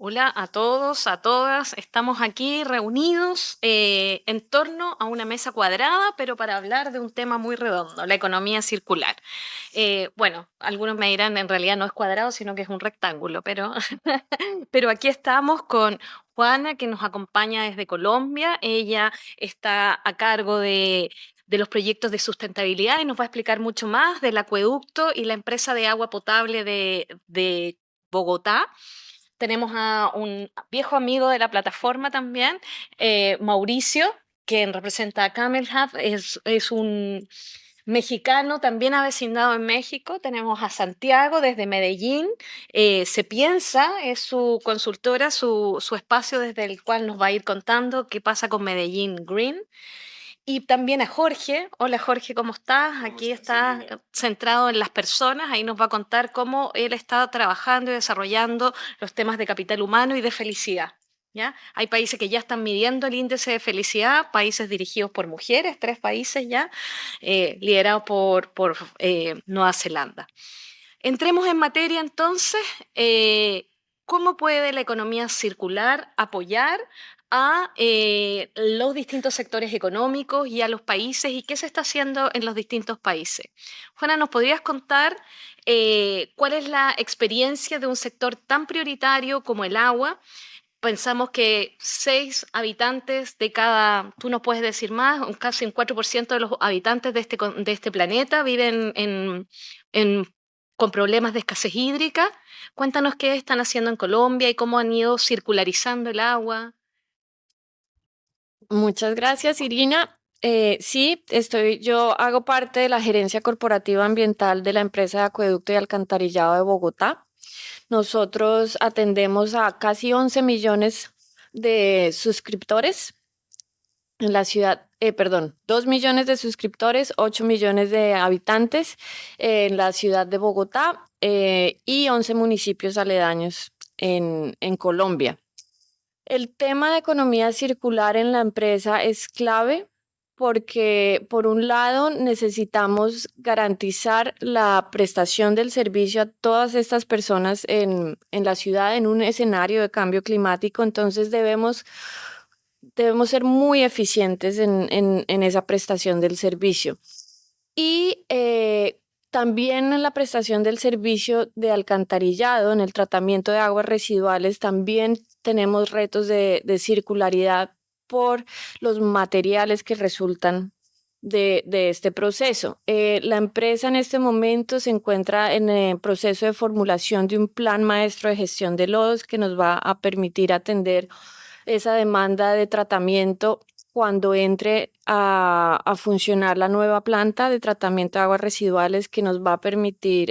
Hola a todos, a todas. Estamos aquí reunidos en torno a una mesa cuadrada, pero para hablar de un tema muy redondo, la economía circular. Bueno, algunos me dirán, en realidad no es cuadrado, sino que es un rectángulo, pero, pero aquí estamos con Juana, que nos acompaña desde Colombia. Ella está a cargo de los proyectos de sustentabilidad y nos va a explicar mucho más del acueducto y la empresa de agua potable de Bogotá. Tenemos a un viejo amigo de la plataforma también, Mauricio, quien representa a Camel Hub, es un mexicano también avecindado en México. Tenemos a Santiago desde Medellín. Se piensa, es su consultora, su espacio desde el cual nos va a ir contando qué pasa con Medellín Green. Y también a Jorge. Hola Jorge, ¿cómo estás? ¿Cómo Aquí estás, está Irina? centrado en las personas. Ahí nos va a contar cómo él está trabajando y desarrollando los temas de capital humano y de felicidad. ¿Ya? Hay países que ya están midiendo el índice de felicidad, países dirigidos por mujeres, 3 países ya, liderados por Nueva Zelanda. Entremos en materia entonces. ¿Cómo puede la economía circular apoyar a los distintos sectores económicos y a los países y qué se está haciendo en los distintos países? Juana, ¿nos podrías contar cuál es la experiencia de un sector tan prioritario como el agua? Pensamos que 6 habitantes de cada, tú nos puedes decir más, casi un 4% de los habitantes de este planeta viven en- con problemas de escasez hídrica. Cuéntanos qué están haciendo en Colombia y cómo han ido circularizando el agua. Muchas gracias, Irina. Sí, yo hago parte de la gerencia corporativa ambiental de la empresa de acueducto y alcantarillado de Bogotá. Nosotros atendemos a casi 11 millones de suscriptores en la ciudad, perdón, 2 millones de suscriptores, 8 millones de habitantes en la ciudad de Bogotá y 11 municipios aledaños en Colombia. El tema de economía circular en la empresa es clave porque, por un lado, necesitamos garantizar la prestación del servicio a todas estas personas en la ciudad en un escenario de cambio climático. Entonces, debemos ser muy eficientes en esa prestación del servicio. Y también en la prestación del servicio de alcantarillado, en el tratamiento de aguas residuales, también tenemos retos de circularidad por los materiales que resultan de este proceso. La empresa en este momento se encuentra en el proceso de formulación de un plan maestro de gestión de lodos que nos va a permitir atender esa demanda de tratamiento cuando entre a funcionar la nueva planta de tratamiento de aguas residuales que nos va a permitir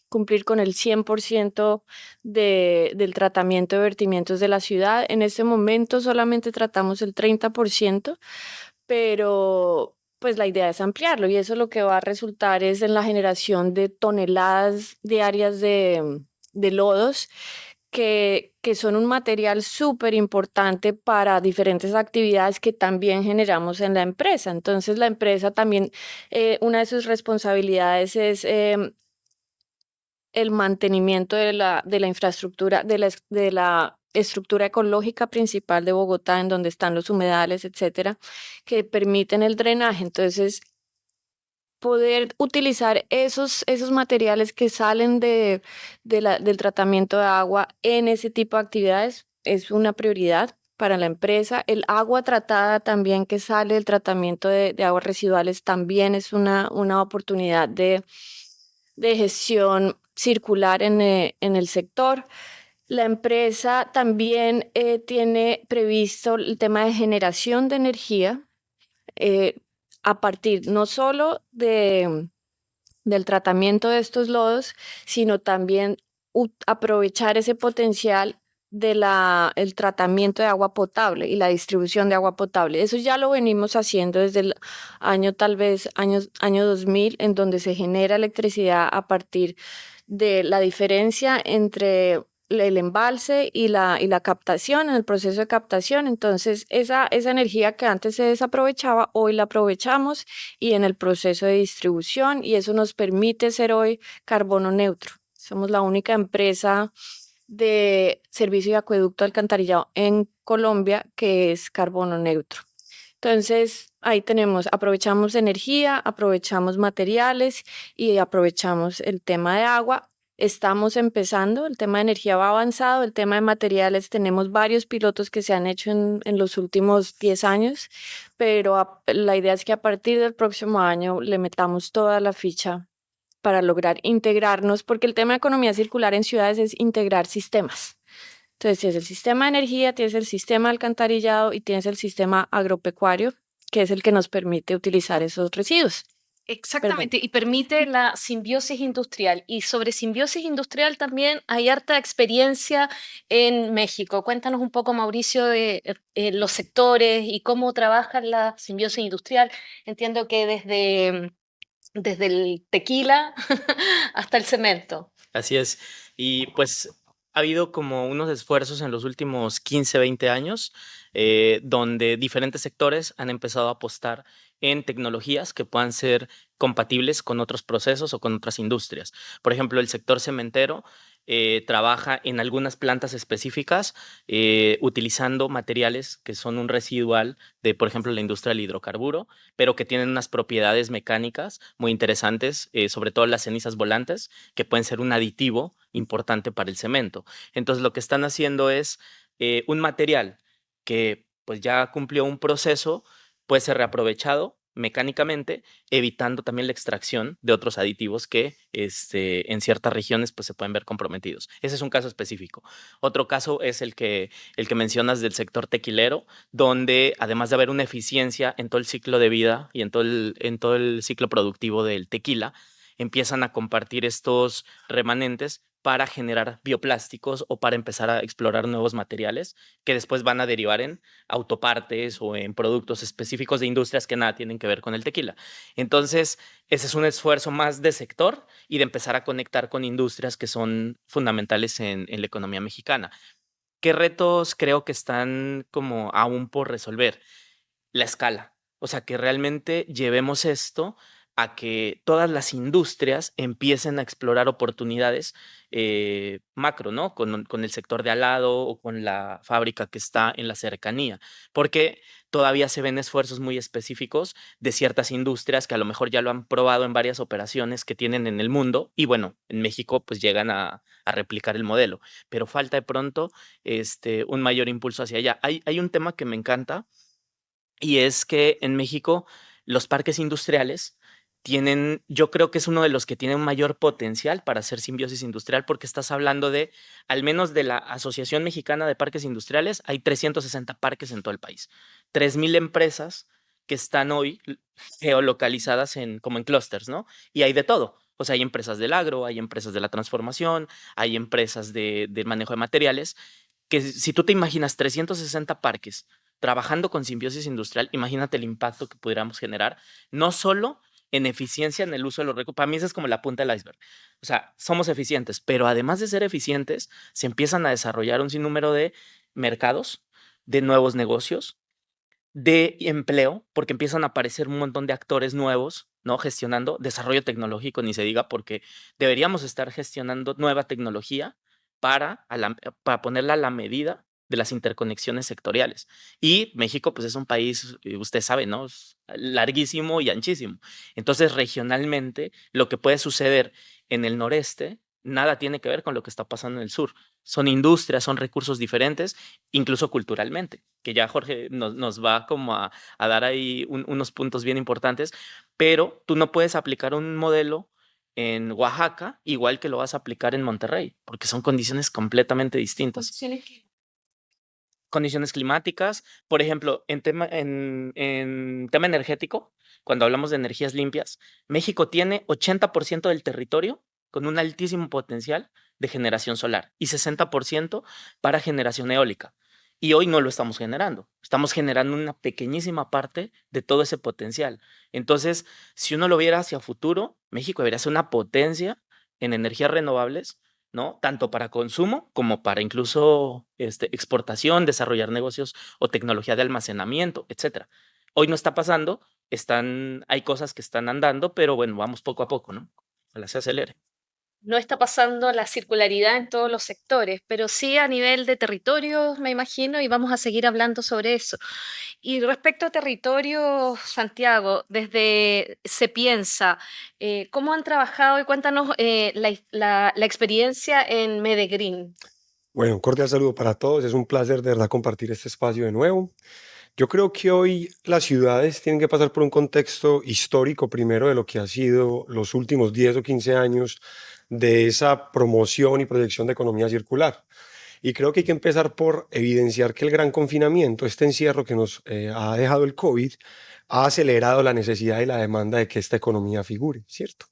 cumplir con el 100% del tratamiento de vertimientos de la ciudad. En este momento solamente tratamos el 30%, pero pues la idea es ampliarlo y eso lo que va a resultar es en la generación de toneladas diarias de lodos que son un material súper importante para diferentes actividades que también generamos en la empresa. Entonces, la empresa también, una de sus responsabilidades es el mantenimiento de la infraestructura, de la estructura ecológica principal de Bogotá, en donde están los humedales, etcétera, que permiten el drenaje. Entonces, poder utilizar esos materiales que salen del tratamiento de agua en ese tipo de actividades es una prioridad para la empresa. El agua tratada también que sale del tratamiento de aguas residuales también es una oportunidad de gestión circular en el sector. La empresa también tiene previsto el tema de generación de energía eh, a partir no solo del tratamiento de estos lodos, sino también aprovechar ese potencial el tratamiento de agua potable y la distribución de agua potable. Eso ya lo venimos haciendo desde el año tal vez año 2000, en donde se genera electricidad a partir de la diferencia entre el embalse y la captación, en el proceso de captación. Entonces, esa energía que antes se desaprovechaba, hoy la aprovechamos y en el proceso de distribución, y eso nos permite ser hoy carbono neutro. Somos la única empresa de servicio de acueducto alcantarillado en Colombia que es carbono neutro. Entonces, ahí tenemos, aprovechamos energía, aprovechamos materiales y aprovechamos el tema de agua. Estamos empezando, el tema de energía va avanzado, el tema de materiales, tenemos varios pilotos que se han hecho en los últimos 10 años, pero la idea es que a partir del próximo año le metamos toda la ficha para lograr integrarnos, porque el tema de economía circular en ciudades es integrar sistemas. Entonces, tienes el sistema de energía, tienes el sistema de alcantarillado y tienes el sistema agropecuario, que es el que nos permite utilizar esos residuos. Perdón. Exactamente, y permite la simbiosis industrial. Y sobre simbiosis industrial también hay harta experiencia en México. Cuéntanos un poco, Mauricio, de los sectores y cómo trabaja la simbiosis industrial. Entiendo que desde el tequila hasta el cemento. Así es. Y pues ha habido como unos esfuerzos en los últimos 15, 20 años, donde diferentes sectores han empezado a apostar en tecnologías que puedan ser compatibles con otros procesos o con otras industrias. Por ejemplo, el sector cementero trabaja en algunas plantas específicas utilizando materiales que son un residual de, por ejemplo, la industria del hidrocarburo, pero que tienen unas propiedades mecánicas muy interesantes, sobre todo las cenizas volantes, que pueden ser un aditivo importante para el cemento. Entonces, lo que están haciendo es un material que pues ya cumplió un proceso, puede ser reaprovechado mecánicamente, evitando también la extracción de otros aditivos que en ciertas regiones pues, se pueden ver comprometidos. Ese es un caso específico. Otro caso es el que mencionas del sector tequilero, donde además de haber una eficiencia en todo el ciclo de vida y en todo el ciclo productivo del tequila, empiezan a compartir estos remanentes para generar bioplásticos o para empezar a explorar nuevos materiales que después van a derivar en autopartes o en productos específicos de industrias que nada tienen que ver con el tequila. Entonces, ese es un esfuerzo más de sector y de empezar a conectar con industrias que son fundamentales en la economía mexicana. ¿Qué retos creo que están como aún por resolver? La escala. O sea, que realmente llevemos esto a que todas las industrias empiecen a explorar oportunidades macro, ¿no? Con el sector de al lado o con la fábrica que está en la cercanía, porque todavía se ven esfuerzos muy específicos de ciertas industrias que a lo mejor ya lo han probado en varias operaciones que tienen en el mundo y bueno, en México pues llegan a replicar el modelo, pero falta de pronto un mayor impulso hacia allá. Hay un tema que me encanta y es que en México los parques industriales tienen, yo creo que es uno de los que tiene un mayor potencial para hacer simbiosis industrial, porque estás hablando de, al menos de la Asociación Mexicana de Parques Industriales, hay 360 parques en todo el país. 3,000 empresas que están hoy geolocalizadas como en clústeres, ¿no? Y hay de todo. O sea, hay empresas del agro, hay empresas de la transformación, hay empresas de manejo de materiales, que si tú te imaginas 360 parques trabajando con simbiosis industrial, imagínate el impacto que pudiéramos generar, no solo en eficiencia en el uso de los recursos, para mí esa es como la punta del iceberg. O sea, somos eficientes, pero además de ser eficientes, se empiezan a desarrollar un sinnúmero de mercados, de nuevos negocios, de empleo, porque empiezan a aparecer un montón de actores nuevos, ¿no? Gestionando desarrollo tecnológico, ni se diga, porque deberíamos estar gestionando nueva tecnología para ponerla a la medida de las interconexiones sectoriales. Y México, pues es un país, usted sabe, ¿no? Es larguísimo y anchísimo. Entonces, regionalmente, lo que puede suceder en el noreste, nada tiene que ver con lo que está pasando en el sur. Son industrias, son recursos diferentes, incluso culturalmente, que ya Jorge nos va como a dar ahí unos puntos bien importantes, pero tú no puedes aplicar un modelo en Oaxaca igual que lo vas a aplicar en Monterrey, porque son condiciones completamente distintas. Condiciones climáticas, por ejemplo, en tema energético, cuando hablamos de energías limpias, México tiene 80% del territorio con un altísimo potencial de generación solar y 60% para generación eólica. Y hoy no lo estamos generando. Estamos generando una pequeñísima parte de todo ese potencial. Entonces, si uno lo viera hacia futuro, México debería ser una potencia en energías renovables, ¿no? Tanto para consumo como para incluso exportación, desarrollar negocios o tecnología de almacenamiento, etcétera. Hoy no está pasando, hay cosas que están andando, pero bueno, vamos poco a poco, ¿no? Ojalá se acelere. no está pasando la circularidad en todos los sectores, pero sí a nivel de territorios, me imagino, y vamos a seguir hablando sobre eso. Y respecto a territorio, Santiago, desde Se Piensa, ¿cómo han trabajado? Y cuéntanos la experiencia en Medegreen. Bueno, un cordial saludo para todos. Es un placer de verdad compartir este espacio de nuevo. Yo creo que hoy las ciudades tienen que pasar por un contexto histórico primero de lo que ha sido los últimos 10 o 15 años de esa promoción y proyección de economía circular. Y creo que hay que empezar por evidenciar que el gran confinamiento, este encierro que nos ha dejado el COVID, ha acelerado la necesidad y la demanda de que esta economía figure, ¿cierto?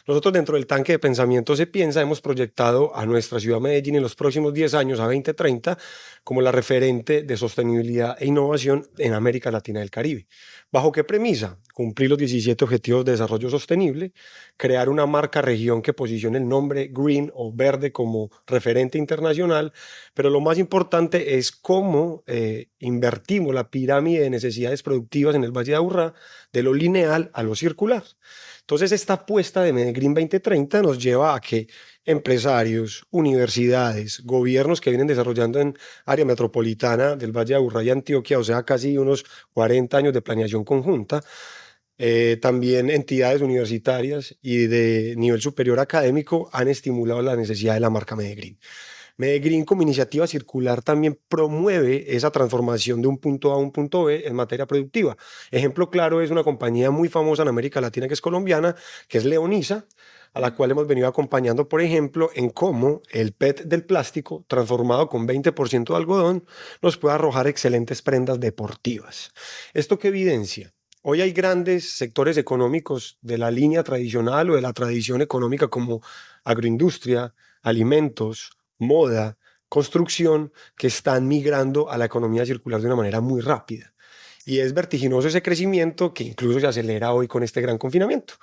Nosotros dentro del tanque de pensamiento Se Piensa hemos proyectado a nuestra ciudad Medellín en los próximos 10 años a 2030 como la referente de sostenibilidad e innovación en América Latina y el Caribe. ¿Bajo qué premisa? Cumplir los 17 Objetivos de Desarrollo Sostenible, crear una marca región que posicione el nombre green o verde como referente internacional, pero lo más importante es cómo invertimos la pirámide de necesidades productivas en el Valle de Aburrá de lo lineal a lo circular. Entonces, esta apuesta de Medellín 2030 nos lleva a que empresarios, universidades, gobiernos que vienen desarrollando en área metropolitana del Valle de Aburrá y Antioquia, o sea, casi unos 40 años de planeación conjunta, también entidades universitarias y de nivel superior académico han estimulado la necesidad de la marca Medellín. Medellín como iniciativa circular también promueve esa transformación de un punto A a un punto B en materia productiva. Ejemplo claro es una compañía muy famosa en América Latina que es colombiana, que es Leonisa, a la cual hemos venido acompañando, por ejemplo, en cómo el PET del plástico, transformado con 20% de algodón, nos puede arrojar excelentes prendas deportivas. ¿Esto qué evidencia? Hoy hay grandes sectores económicos de la línea tradicional o de la tradición económica como agroindustria, alimentos, moda, construcción, que están migrando a la economía circular de una manera muy rápida. Y es vertiginoso ese crecimiento que incluso se acelera hoy con este gran confinamiento.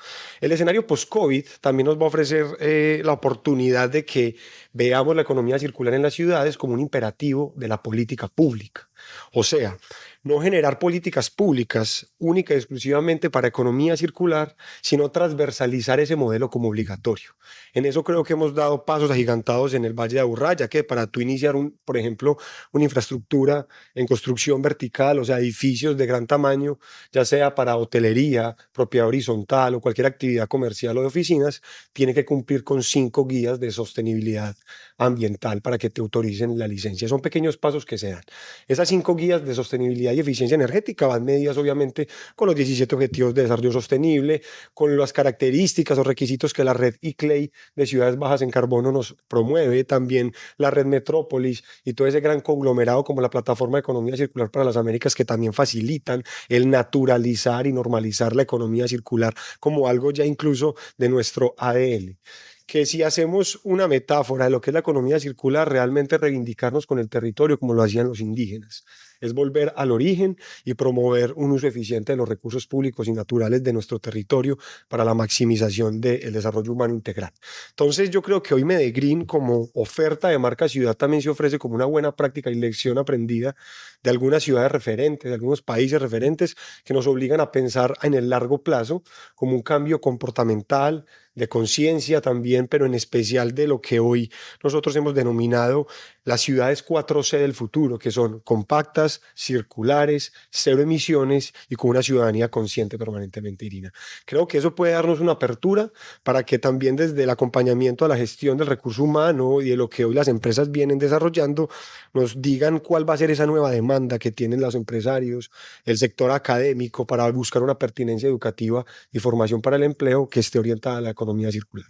El escenario post-COVID también nos va a ofrecer la oportunidad de que veamos la economía circular en las ciudades como un imperativo de la política pública. O sea, no generar políticas públicas única y exclusivamente para economía circular, sino transversalizar ese modelo como obligatorio. En eso creo que hemos dado pasos agigantados en el Valle de Aburrá, ya que para tú iniciar, por ejemplo, una infraestructura en construcción vertical, o sea, edificios de gran tamaño, ya sea para hotelería, propiedad horizontal o cualquier actividad comercial o de oficinas, tiene que cumplir con 5 guías de sostenibilidad ambiental para que te autoricen la licencia. Son pequeños pasos que se dan. Esas 5 guías de sostenibilidad y eficiencia energética van medidas obviamente con los 17 Objetivos de Desarrollo Sostenible, con las características o requisitos que la red ICLEI de ciudades bajas en carbono nos promueve, también la red Metrópolis y todo ese gran conglomerado como la Plataforma de Economía Circular para las Américas que también facilitan el naturalizar y normalizar la economía circular como algo ya incluso de nuestro ADN. Que si hacemos una metáfora de lo que es la economía circular, realmente reivindicarnos con el territorio como lo hacían los indígenas. Es volver al origen y promover un uso eficiente de los recursos públicos y naturales de nuestro territorio para la maximización del desarrollo humano integral. Entonces yo creo que hoy Medellín como oferta de marca ciudad también se ofrece como una buena práctica y lección aprendida de algunas ciudades referentes, de algunos países referentes que nos obligan a pensar en el largo plazo como un cambio comportamental, de conciencia también, pero en especial de lo que hoy nosotros hemos denominado las ciudades 4C del futuro, que son compactas, circulares, cero emisiones y con una ciudadanía consciente permanentemente, Irina. Creo que eso puede darnos una apertura para que también desde el acompañamiento a la gestión del recurso humano y de lo que hoy las empresas vienen desarrollando, nos digan cuál va a ser esa nueva demanda que tienen los empresarios, el sector académico para buscar una pertinencia educativa y formación para el empleo que esté orientada a la economía circular.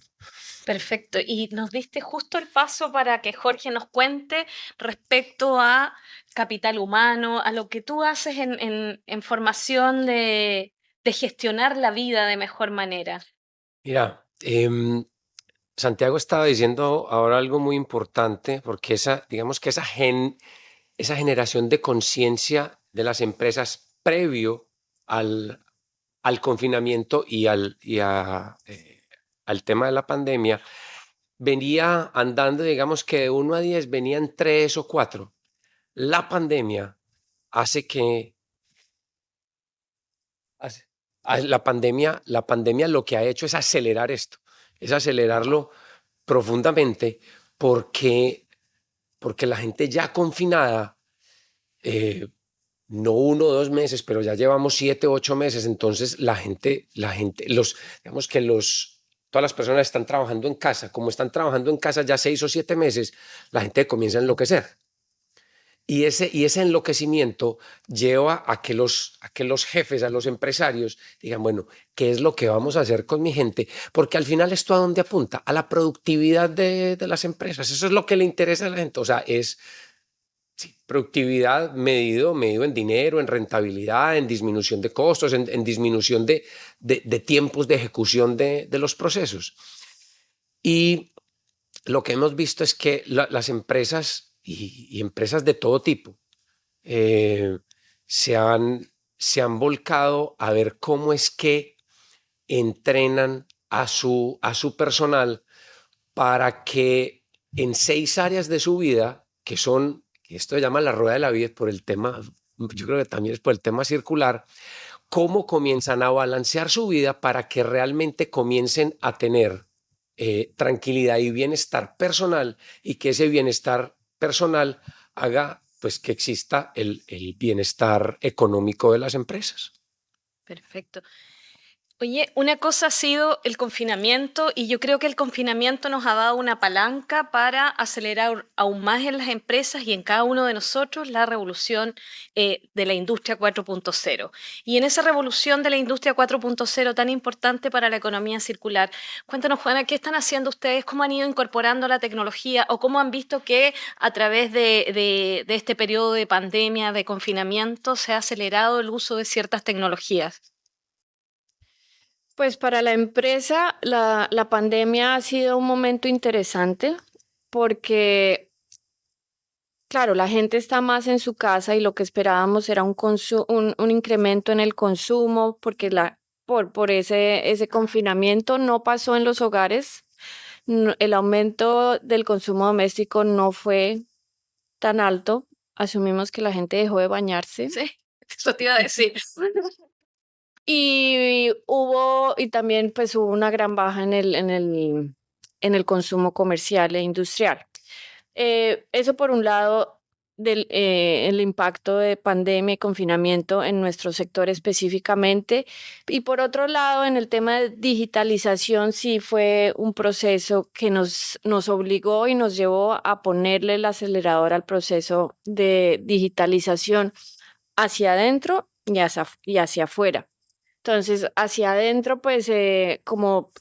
Perfecto. Y nos diste justo el paso para que Jorge nos cuente respecto a capital humano, a lo que tú haces en formación de gestionar la vida de mejor manera. Mira, Santiago estaba diciendo ahora algo muy importante, porque digamos que esa generación de conciencia de las empresas previo al confinamiento al tema de la pandemia, venía andando, digamos que de 1 a 10 venían 3 o 4. La pandemia hace que la pandemia lo que ha hecho es acelerar esto, es acelerarlo profundamente porque la gente ya confinada, no 1 o 2 meses, pero ya llevamos 7, 8 meses, entonces digamos que todas las personas están trabajando en casa. Como están trabajando en casa ya 6 o 7 meses, la gente comienza a enloquecer. Y ese enloquecimiento lleva a que los jefes, a los empresarios, digan, bueno, ¿qué es lo que vamos a hacer con mi gente? Porque al final esto ¿a dónde apunta? A la productividad de las empresas. Eso es lo que le interesa a la gente. O sea, es productividad medido en dinero, en rentabilidad, en disminución de costos, en disminución de tiempos de ejecución de los procesos. Y lo que hemos visto es que las empresas y empresas de todo tipo se han volcado a ver cómo es que entrenan a su personal para que en 6 áreas de su vida, que esto se llama la rueda de la vida por el tema, yo creo que también es por el tema circular, cómo comienzan a balancear su vida para que realmente comiencen a tener tranquilidad y bienestar personal, y que ese bienestar personal haga pues que exista el bienestar económico de las empresas. Perfecto. Oye, una cosa ha sido el confinamiento y yo creo que el confinamiento nos ha dado una palanca para acelerar aún más en las empresas y en cada uno de nosotros la revolución de la industria 4.0. Y en esa revolución de la industria 4.0 tan importante para la economía circular, cuéntanos, Juana, ¿qué están haciendo ustedes? ¿Cómo han ido incorporando la tecnología o cómo han visto que a través de este periodo de pandemia, de confinamiento, se ha acelerado el uso de ciertas tecnologías? Pues para la empresa, la pandemia ha sido un momento interesante porque, claro, la gente está más en su casa y lo que esperábamos era un incremento en el consumo porque por ese confinamiento no pasó en los hogares. El aumento del consumo doméstico no fue tan alto. Asumimos que la gente dejó de bañarse. Sí, eso te iba a decir. Y también pues hubo una gran baja en el consumo comercial e industrial. Eso por un lado el impacto de pandemia y confinamiento en nuestro sector específicamente. Y por otro lado, en el tema de digitalización, sí fue un proceso que nos obligó y nos llevó a ponerle el acelerador al proceso de digitalización hacia adentro y hacia afuera. Entonces, hacia adentro, pues como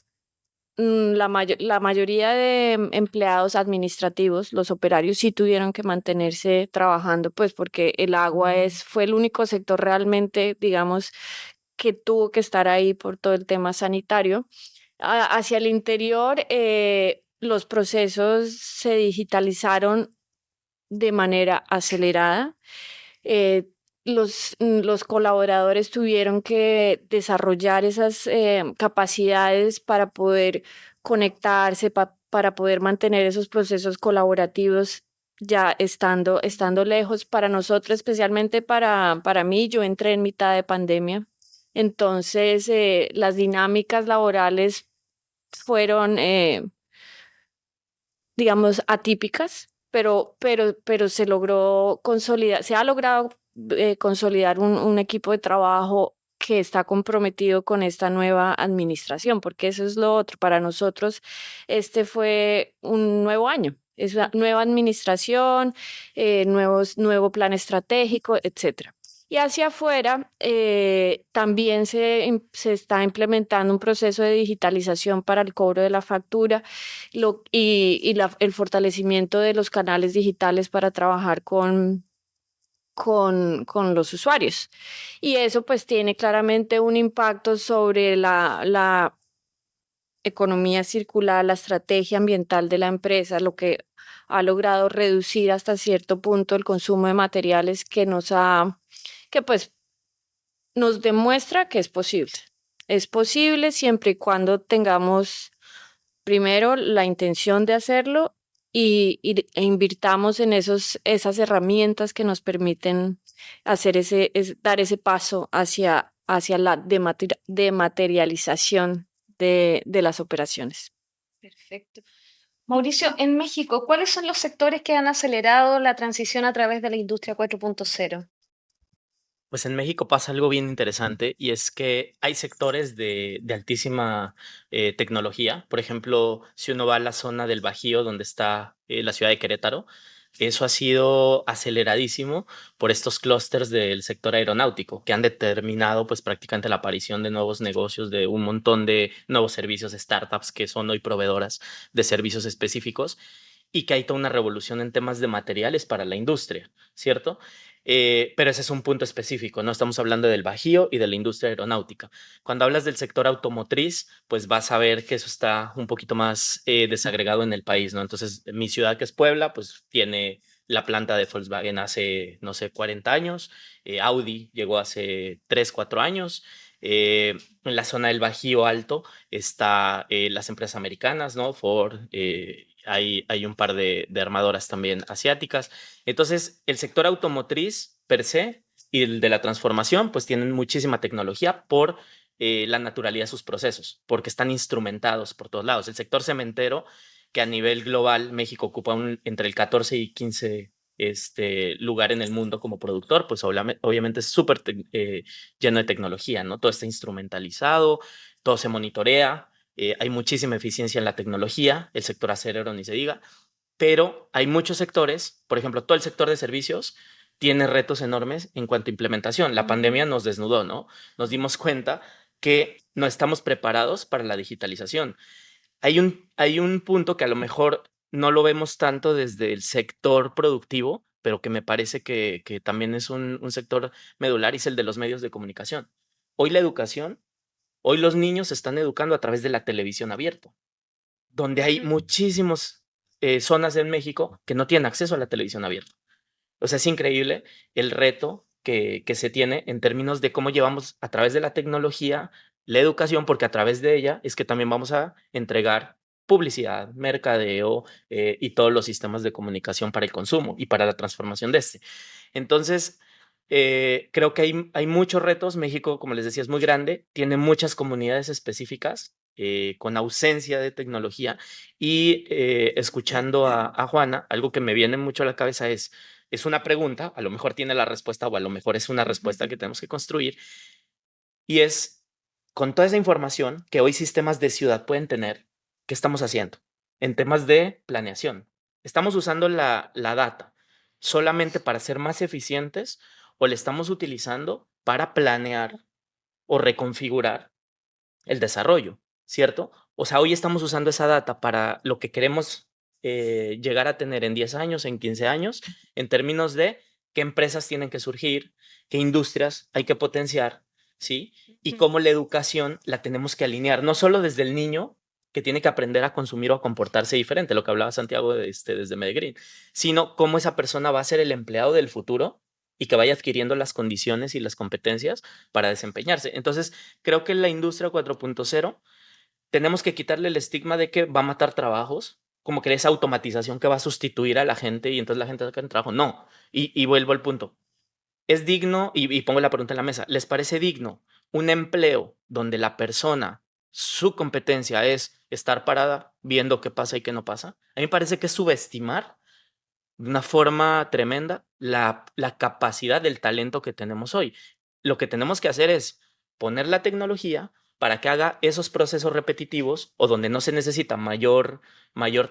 la mayoría de empleados administrativos, los operarios sí tuvieron que mantenerse trabajando, pues porque el agua fue el único sector realmente, digamos, que tuvo que estar ahí por todo el tema sanitario. Hacia el interior, los procesos se digitalizaron de manera acelerada. Eh, los colaboradores tuvieron que desarrollar esas capacidades para poder conectarse, para poder mantener esos procesos colaborativos ya estando lejos. Para nosotros, especialmente para mí, yo entré en mitad de pandemia. Entonces, las dinámicas laborales fueron, digamos, atípicas, pero se logró consolidar, se ha logrado consolidar un equipo de trabajo que está comprometido con esta nueva administración, porque eso es lo otro. Para nosotros, este fue un nuevo año, es una nueva administración, nuevo plan estratégico, etcétera. Y hacia afuera también se está implementando un proceso de digitalización para el cobro de la factura el fortalecimiento de los canales digitales para trabajar con los usuarios. Y eso pues tiene claramente un impacto sobre la economía circular, la estrategia ambiental de la empresa, lo que ha logrado reducir hasta cierto punto el consumo de materiales que pues nos demuestra que es posible. Es posible siempre y cuando tengamos primero la intención de hacerlo e invirtamos en esas herramientas que nos permiten dar ese paso hacia la dematerialización de las operaciones. Perfecto. Mauricio, en México, ¿cuáles son los sectores que han acelerado la transición a través de la industria 4.0? Pues en México pasa algo bien interesante y es que hay sectores de altísima tecnología. Por ejemplo, si uno va a la zona del Bajío, donde está la ciudad de Querétaro, eso ha sido aceleradísimo por estos clústeres del sector aeronáutico que han determinado pues prácticamente la aparición de nuevos negocios, de un montón de nuevos servicios, startups que son hoy proveedoras de servicios específicos y que hay toda una revolución en temas de materiales para la industria, ¿cierto? Pero ese es un punto específico, ¿no? Estamos hablando del Bajío y de la industria aeronáutica. Cuando hablas del sector automotriz, pues vas a ver que eso está un poquito más desagregado en el país, ¿no? Entonces, mi ciudad, que es Puebla, pues tiene la planta de Volkswagen hace, no sé, 40 años, Audi llegó hace 3, 4 años. En la zona del Bajío Alto está las empresas americanas, ¿no? Ford, hay un par de armadoras también asiáticas. Entonces, el sector automotriz per se y el de la transformación, pues tienen muchísima tecnología por la naturalidad de sus procesos, porque están instrumentados por todos lados. El sector cementero, que a nivel global México ocupa entre el 14 y 15 lugar en el mundo como productor, pues obviamente es súper lleno de tecnología, ¿no? Todo está instrumentalizado, todo se monitorea, hay muchísima eficiencia en la tecnología, el sector acerero ni se diga, pero hay muchos sectores, por ejemplo, todo el sector de servicios tiene retos enormes en cuanto a implementación. La pandemia nos desnudó, ¿no? Nos dimos cuenta que no estamos preparados para la digitalización. Hay un punto que a lo mejor no lo vemos tanto desde el sector productivo, pero que me parece que también es un sector medular, y es el de los medios de comunicación. Hoy la educación, hoy los niños se están educando a través de la televisión abierta, donde hay muchísimas zonas en México que no tienen acceso a la televisión abierta. O sea, es increíble el reto que se tiene en términos de cómo llevamos a través de la tecnología la educación, porque a través de ella es que también vamos a entregar publicidad, mercadeo y todos los sistemas de comunicación para el consumo y para la transformación de este. Entonces, creo que hay muchos retos. México, como les decía, es muy grande, tiene muchas comunidades específicas con ausencia de tecnología y escuchando a Juana, algo que me viene mucho a la cabeza es una pregunta, a lo mejor tiene la respuesta o a lo mejor es una respuesta que tenemos que construir, y es, con toda esa información que hoy sistemas de ciudad pueden tener, ¿qué estamos haciendo en temas de planeación? ¿Estamos usando la data solamente para ser más eficientes o la estamos utilizando para planear o reconfigurar el desarrollo, cierto? O sea, hoy estamos usando esa data para lo que queremos llegar a tener en 10 años, en 15 años, en términos de qué empresas tienen que surgir, qué industrias hay que potenciar, ¿sí? Y cómo la educación la tenemos que alinear, no solo desde el niño que tiene que aprender a consumir o a comportarse diferente, lo que hablaba Santiago desde Medellín, sino cómo esa persona va a ser el empleado del futuro y que vaya adquiriendo las condiciones y las competencias para desempeñarse. Entonces, creo que en la industria 4.0 tenemos que quitarle el estigma de que va a matar trabajos, como que esa automatización que va a sustituir a la gente y entonces la gente saca el trabajo. No, y vuelvo al punto. ¿Es digno, y pongo la pregunta en la mesa, les parece digno un empleo donde la persona, su competencia es estar parada viendo qué pasa y qué no pasa? A mí me parece que es subestimar de una forma tremenda la capacidad del talento que tenemos hoy. Lo que tenemos que hacer es poner la tecnología para que haga esos procesos repetitivos o donde no se necesita mayor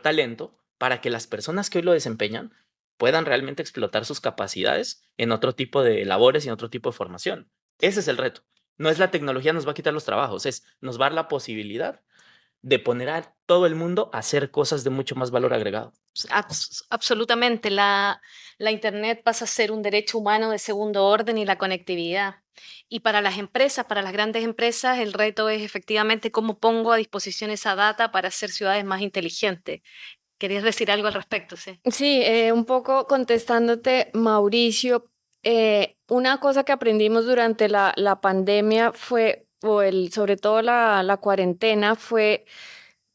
talento, para que las personas que hoy lo desempeñan puedan realmente explotar sus capacidades en otro tipo de labores y en otro tipo de formación. Ese es el reto. No es la tecnología nos va a quitar los trabajos, nos va a dar la posibilidad de poner a todo el mundo a hacer cosas de mucho más valor agregado. Absolutamente. La Internet pasa a ser un derecho humano de segundo orden y la conectividad. Y para las empresas, para las grandes empresas, el reto es efectivamente cómo pongo a disposición esa data para hacer ciudades más inteligentes. ¿Querías decir algo al respecto? Sí. Sí, un poco contestándote, Mauricio, una cosa que aprendimos durante la pandemia fue, sobre todo la cuarentena, fue,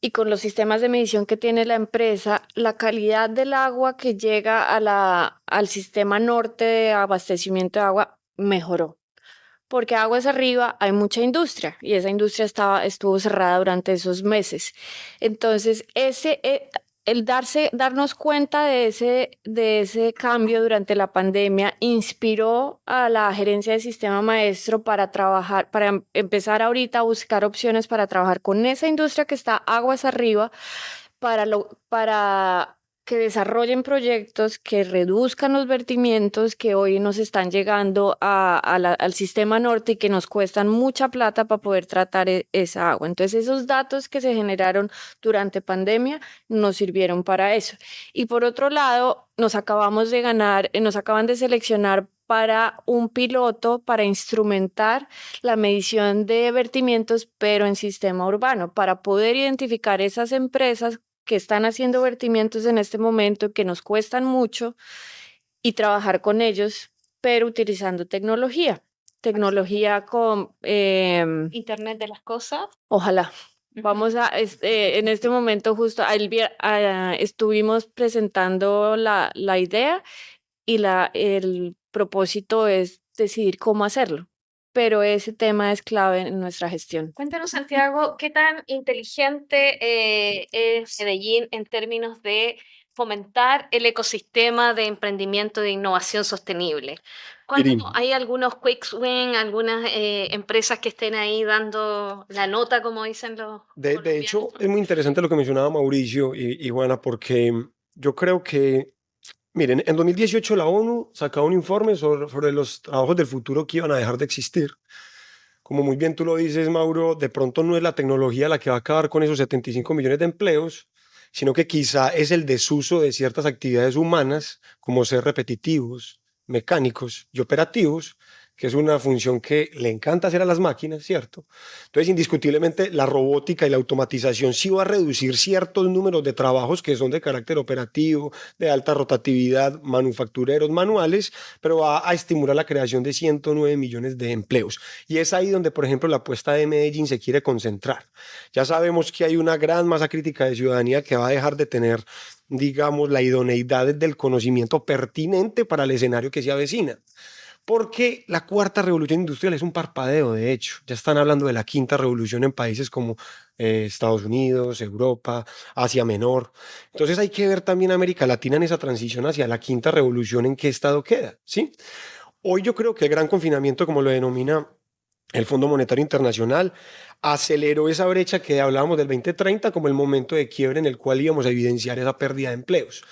y con los sistemas de medición que tiene la empresa, la calidad del agua que llega al sistema norte de abastecimiento de agua mejoró. Porque aguas arriba hay mucha industria y esa industria estuvo cerrada durante esos meses. Entonces, el darnos cuenta de ese cambio durante la pandemia inspiró a la gerencia de sistema maestro para trabajar, para empezar ahorita a buscar opciones para trabajar con esa industria que está aguas arriba para que desarrollen proyectos que reduzcan los vertimientos que hoy nos están llegando al sistema norte y que nos cuestan mucha plata para poder tratar esa agua. Entonces, esos datos que se generaron durante pandemia nos sirvieron para eso. Y por otro lado, nos acaban de seleccionar para un piloto para instrumentar la medición de vertimientos, pero en sistema urbano, para poder identificar esas empresas que están haciendo vertimientos en este momento, que nos cuestan mucho, y trabajar con ellos, pero utilizando tecnología con... Internet de las cosas. Ojalá. Ujú. Vamos en este momento justo, estuvimos presentando la idea y el propósito es decidir cómo hacerlo, pero ese tema es clave en nuestra gestión. Cuéntanos, Santiago, ¿qué tan inteligente es Medellín en términos de fomentar el ecosistema de emprendimiento de innovación sostenible? Miri, ¿Hay algunos quick win, algunas empresas que estén ahí dando la nota, como dicen los de hecho, colombianos? es muy interesante lo que mencionaba Mauricio y Juana, porque yo creo que, miren, en 2018 la ONU sacaba un informe sobre los trabajos del futuro que iban a dejar de existir. Como muy bien tú lo dices, Mauro, de pronto no es la tecnología la que va a acabar con esos 75 millones de empleos, sino que quizá es el desuso de ciertas actividades humanas, como ser repetitivos, mecánicos y operativos, que es una función que le encanta hacer a las máquinas, ¿cierto? Entonces, indiscutiblemente, la robótica y la automatización sí va a reducir ciertos números de trabajos que son de carácter operativo, de alta rotatividad, manufactureros, manuales, pero va a estimular la creación de 109 millones de empleos. Y es ahí donde, por ejemplo, la apuesta de Medellín se quiere concentrar. Ya sabemos que hay una gran masa crítica de ciudadanía que va a dejar de tener, digamos, la idoneidad del conocimiento pertinente para el escenario que se avecina. Porque la cuarta revolución industrial es un parpadeo, de hecho. Ya están hablando de la quinta revolución en países como Estados Unidos, Europa, Asia Menor. Entonces hay que ver también a América Latina en esa transición hacia la quinta revolución, en qué estado queda, ¿sí? Hoy yo creo que el gran confinamiento, como lo denomina el Fondo Monetario Internacional, aceleró esa brecha que hablábamos del 2030 como el momento de quiebre en el cual íbamos a evidenciar esa pérdida de empleos.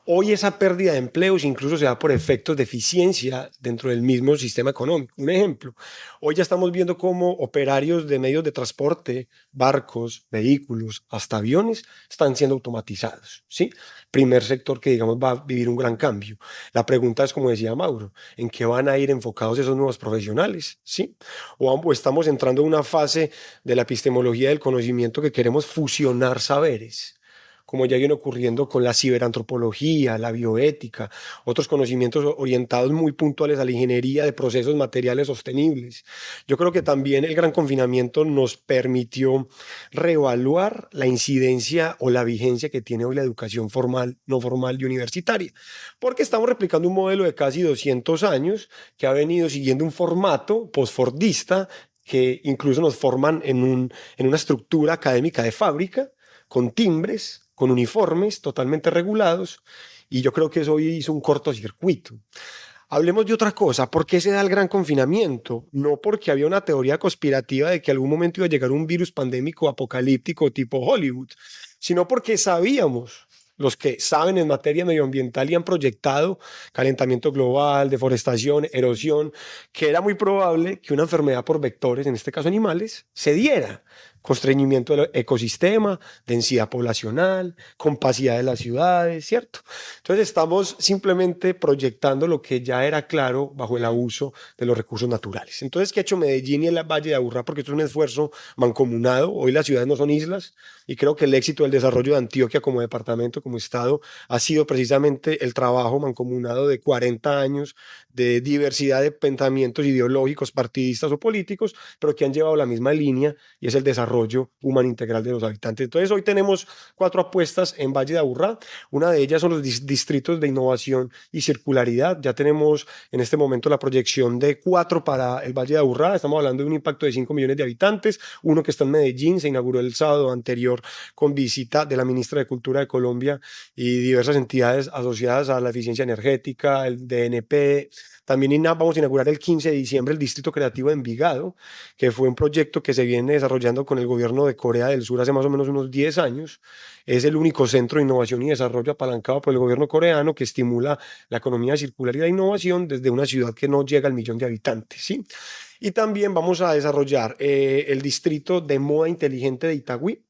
Hoy esa pérdida de empleos incluso se da por efectos de eficiencia dentro del mismo sistema económico. Un ejemplo, hoy ya estamos viendo cómo operarios de medios de transporte, barcos, vehículos, hasta aviones, están siendo automatizados, ¿sí? Primer sector que, digamos, va a vivir un gran cambio. La pregunta es, como decía Mauro, ¿en qué van a ir enfocados esos nuevos profesionales? ¿Sí? O estamos entrando en una fase de la epistemología del conocimiento que queremos fusionar saberes, como ya viene ocurriendo con la ciberantropología, la bioética, otros conocimientos orientados muy puntuales a la ingeniería de procesos materiales sostenibles. Yo creo que también el gran confinamiento nos permitió reevaluar la incidencia o la vigencia que tiene hoy la educación formal, no formal y universitaria, porque estamos replicando un modelo de casi 200 años que ha venido siguiendo un formato postfordista que incluso nos forman en una estructura académica de fábrica, con timbres, con uniformes totalmente regulados, y yo creo que eso hoy hizo un cortocircuito. Hablemos de otra cosa. ¿Por qué se da el gran confinamiento? No porque había una teoría conspirativa de que algún momento iba a llegar un virus pandémico apocalíptico tipo Hollywood, sino porque sabíamos, los que saben en materia medioambiental y han proyectado calentamiento global, deforestación, erosión, que era muy probable que una enfermedad por vectores, en este caso animales, se diera. Constreñimiento del ecosistema, densidad poblacional, compacidad de las ciudades, ¿cierto? Entonces estamos simplemente proyectando lo que ya era claro bajo el abuso de los recursos naturales. Entonces, ¿qué ha hecho Medellín y el Valle de Aburrá? Porque esto es un esfuerzo mancomunado. Hoy las ciudades no son islas y creo que el éxito del desarrollo de Antioquia como departamento, como estado, ha sido precisamente el trabajo mancomunado de 40 años de diversidad de pensamientos ideológicos, partidistas o políticos, pero que han llevado la misma línea y es el desarrollo humano integral de los habitantes. Entonces hoy tenemos 4 apuestas en Valle de Aburrá. Una de ellas son los distritos de innovación y circularidad. Ya tenemos en este momento la proyección de 4 para el Valle de Aburrá. Estamos hablando de un impacto de 5 millones de habitantes. Uno que está en Medellín, se inauguró el sábado anterior con visita de la ministra de Cultura de Colombia y diversas entidades asociadas a la eficiencia energética, el DNP. También vamos a inaugurar el 15 de diciembre el Distrito Creativo de Envigado, que fue un proyecto que se viene desarrollando con el gobierno de Corea del Sur hace más o menos unos 10 años. Es el único centro de innovación y desarrollo apalancado por el gobierno coreano que estimula la economía circular y la innovación desde una ciudad que no llega al 1 millón de habitantes, ¿sí? Y también vamos a desarrollar el Distrito de Moda Inteligente de Itagüí,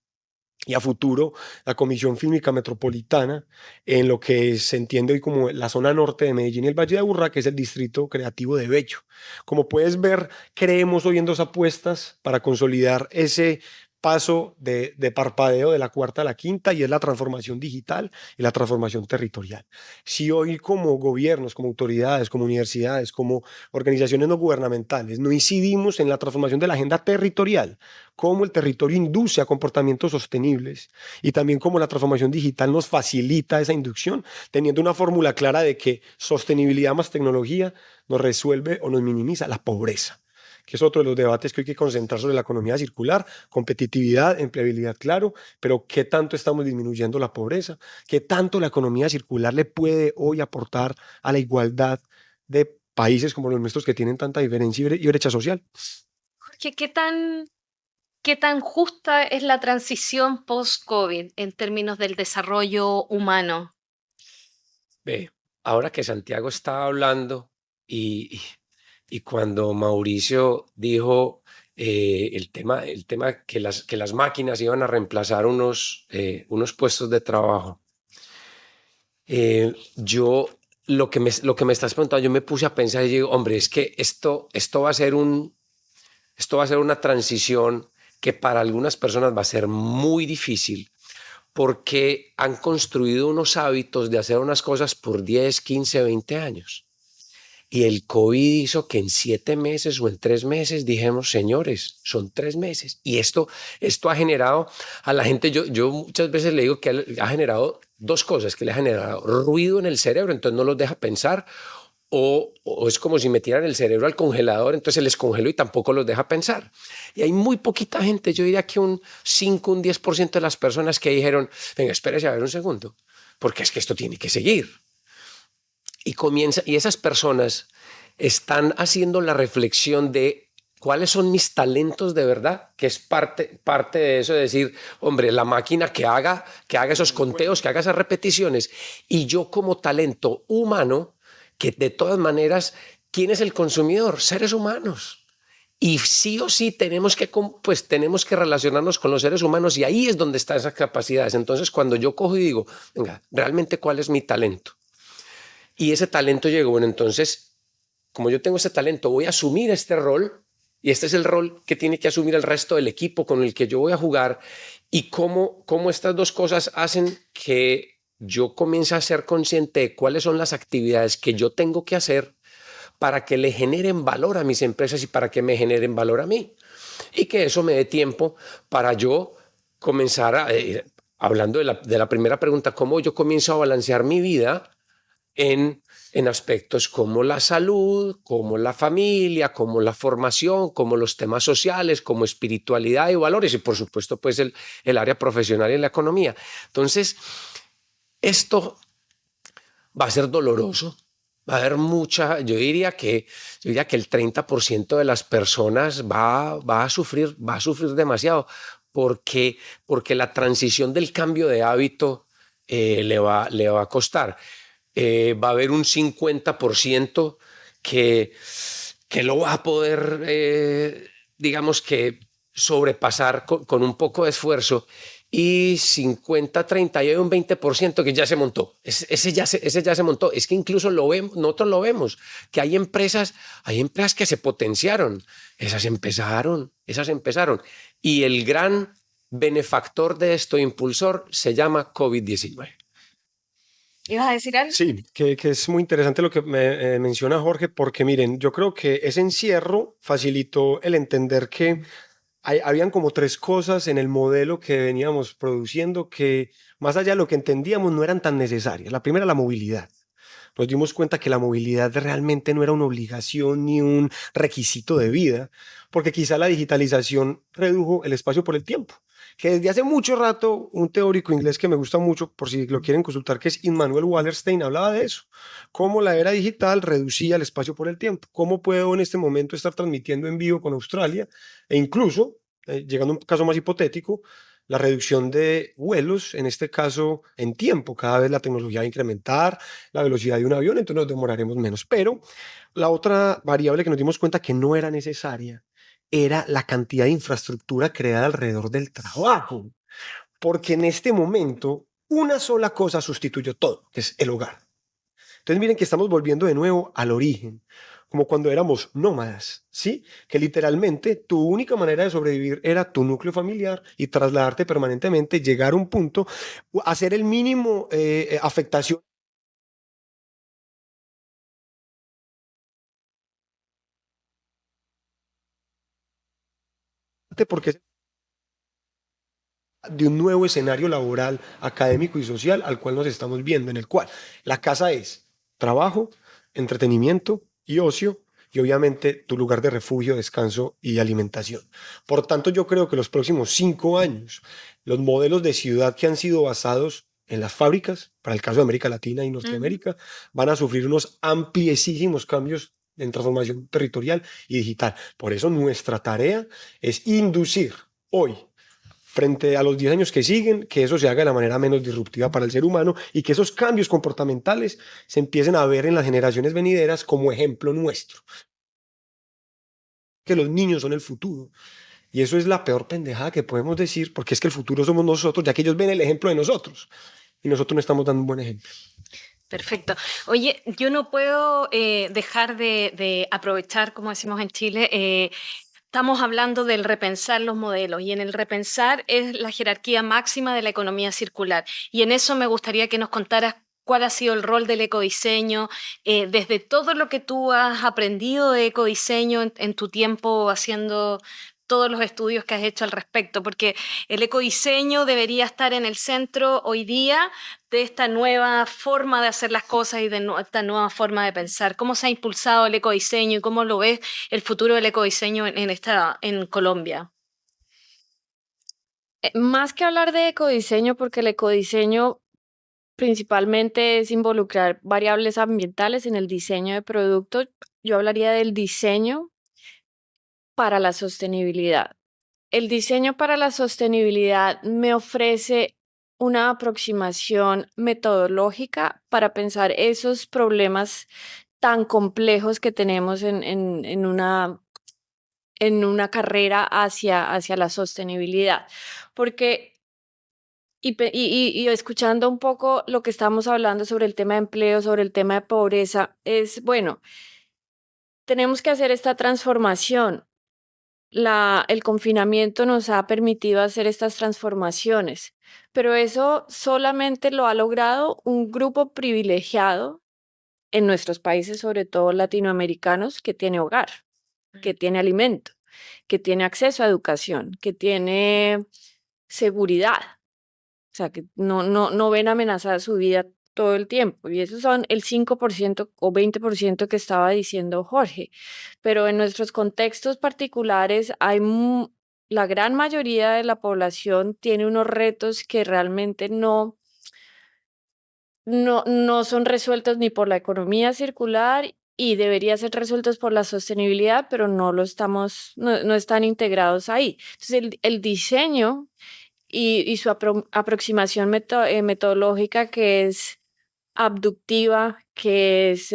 y a futuro la Comisión Fílmica Metropolitana en lo que se entiende hoy como la zona norte de Medellín y el Valle de Aburrá, que es el Distrito Creativo de Bello. Como puedes ver, creemos hoy en 2 apuestas para consolidar ese paso de parpadeo de la cuarta a la quinta, y es la transformación digital y la transformación territorial. Si hoy como gobiernos, como autoridades, como universidades, como organizaciones no gubernamentales no incidimos en la transformación de la agenda territorial, cómo el territorio induce a comportamientos sostenibles y también cómo la transformación digital nos facilita esa inducción, teniendo una fórmula clara de que sostenibilidad más tecnología nos resuelve o nos minimiza la pobreza, que es otro de los debates que hay que concentrar sobre la economía circular: competitividad, empleabilidad, claro, pero ¿qué tanto estamos disminuyendo la pobreza? ¿Qué tanto la economía circular le puede hoy aportar a la igualdad de países como los nuestros que tienen tanta diferencia y brecha social? Jorge, qué tan justa es la transición post-COVID en términos del desarrollo humano? Ve, ahora que Santiago está hablando y cuando Mauricio dijo el tema que las máquinas iban a reemplazar unos puestos de trabajo, yo lo que me estás preguntando, yo me puse a pensar y digo, hombre, es que esto va a ser una transición que para algunas personas va a ser muy difícil, porque han construido unos hábitos de hacer unas cosas por 10, 15, 20 años. Y el COVID hizo que en 7 meses o en 3 meses dijimos, señores, son 3 meses. Y esto ha generado a la gente, yo muchas veces le digo que ha generado 2 cosas, que le ha generado ruido en el cerebro, entonces no los deja pensar, o es como si metieran el cerebro al congelador, entonces se les congeló y tampoco los deja pensar. Y hay muy poquita gente, yo diría que un 5, un 10% de las personas que dijeron, venga, espérese a ver un segundo, porque es que esto tiene que seguir. Y esas personas están haciendo la reflexión de cuáles son mis talentos de verdad, que es parte de eso, de decir, hombre, la máquina que haga esos conteos, que haga esas repeticiones, y yo como talento humano, que de todas maneras, ¿quién es el consumidor? Seres humanos. Y sí o sí tenemos que relacionarnos con los seres humanos, y ahí es donde están esas capacidades. Entonces, cuando yo cojo y digo, venga, realmente, ¿cuál es mi talento? Y ese talento llegó, bueno, entonces, como yo tengo ese talento, voy a asumir este rol, y este es el rol que tiene que asumir el resto del equipo con el que yo voy a jugar, y cómo estas 2 cosas hacen que yo comience a ser consciente de cuáles son las actividades que yo tengo que hacer para que le generen valor a mis empresas y para que me generen valor a mí. Y que eso me dé tiempo para yo comenzar hablando de la primera pregunta, cómo yo comienzo a balancear mi vida en aspectos como la salud, como la familia, como la formación, como los temas sociales, como espiritualidad y valores, y por supuesto pues el área profesional y la economía. Entonces, esto va a ser doloroso, va a haber yo diría que el 30% de las personas va a sufrir demasiado, porque la transición del cambio de hábito le va a costar. Va a haber un 50% que lo va a poder, digamos que sobrepasar con un poco de esfuerzo, y 50, 30 y hay un 20% que ya se montó. Ese ya se montó. Es que incluso nosotros lo vemos, que hay empresas que se potenciaron. Esas empezaron. Y el gran benefactor de esto, impulsor, se llama COVID-19. ¿Ibas a decir algo? Sí, que es muy interesante lo que menciona Jorge, porque miren, yo creo que ese encierro facilitó el entender que habían como tres cosas en el modelo que veníamos produciendo que, más allá de lo que entendíamos, no eran tan necesarias. La primera, la movilidad. Nos dimos cuenta que la movilidad realmente no era una obligación ni un requisito de vida, porque quizá la digitalización redujo el espacio por el tiempo. Que desde hace mucho rato, un teórico inglés que me gusta mucho, por si lo quieren consultar, que es Immanuel Wallerstein, hablaba de eso. Cómo la era digital reducía el espacio por el tiempo. Cómo puedo en este momento estar transmitiendo en vivo con Australia e incluso, llegando a un caso más hipotético, la reducción de vuelos, en este caso en tiempo. Cada vez la tecnología va a incrementar la velocidad de un avión, entonces nos demoraremos menos. Pero la otra variable que nos dimos cuenta que no era necesaria era la cantidad de infraestructura creada alrededor del trabajo, porque en este momento una sola cosa sustituyó todo, que es el hogar. Entonces miren que estamos volviendo de nuevo al origen, como cuando éramos nómadas, ¿sí? Que literalmente tu única manera de sobrevivir era tu núcleo familiar y trasladarte permanentemente, llegar a un punto, hacer el mínimo afectación. Porque de un nuevo escenario laboral, académico y social al cual nos estamos viendo, en el cual la casa es trabajo, entretenimiento y ocio, y obviamente tu lugar de refugio, descanso y alimentación. Por tanto, yo creo que los próximos 5 años, los modelos de ciudad que han sido basados en las fábricas, para el caso de América Latina y Ujú. Norteamérica, van a sufrir unos ampliesísimos cambios en transformación territorial y digital. Por eso nuestra tarea es inducir hoy, frente a los 10 años que siguen, que eso se haga de la manera menos disruptiva para el ser humano y que esos cambios comportamentales se empiecen a ver en las generaciones venideras como ejemplo nuestro, que los niños son el futuro. Y eso es la peor pendejada que podemos decir, porque es que el futuro somos nosotros, ya que ellos ven el ejemplo de nosotros y nosotros no estamos dando un buen ejemplo. Perfecto. Oye, yo no puedo dejar de aprovechar, como decimos en Chile, estamos hablando del repensar los modelos y en el repensar es la jerarquía máxima de la economía circular. Y en eso me gustaría que nos contaras cuál ha sido el rol del ecodiseño, desde todo lo que tú has aprendido de ecodiseño en tu tiempo haciendo todos los estudios que has hecho al respecto, porque el ecodiseño debería estar en el centro hoy día de esta nueva forma de hacer las cosas y de esta nueva forma de pensar. ¿Cómo se ha impulsado el ecodiseño y cómo lo ves el futuro del ecodiseño en Colombia? Más que hablar de ecodiseño, porque el ecodiseño principalmente es involucrar variables ambientales en el diseño de productos, yo hablaría del diseño para la sostenibilidad. El diseño para la sostenibilidad me ofrece una aproximación metodológica para pensar esos problemas tan complejos que tenemos en una carrera hacia la sostenibilidad. Porque, y escuchando un poco lo que estamos hablando sobre el tema de empleo, sobre el tema de pobreza, es, bueno, tenemos que hacer esta transformación. El confinamiento nos ha permitido hacer estas transformaciones, pero eso solamente lo ha logrado un grupo privilegiado en nuestros países, sobre todo latinoamericanos, que tiene hogar, que tiene alimento, que tiene acceso a educación, que tiene seguridad, o sea, que no ven amenazada su vida todo el tiempo. Y esos son el 5% o 20% que estaba diciendo Jorge. Pero en nuestros contextos particulares la gran mayoría de la población tiene unos retos que realmente no son resueltos ni por la economía circular y debería ser resueltos por la sostenibilidad, pero no están integrados ahí. Entonces, el diseño y su aproximación metodológica, que es abductiva, que es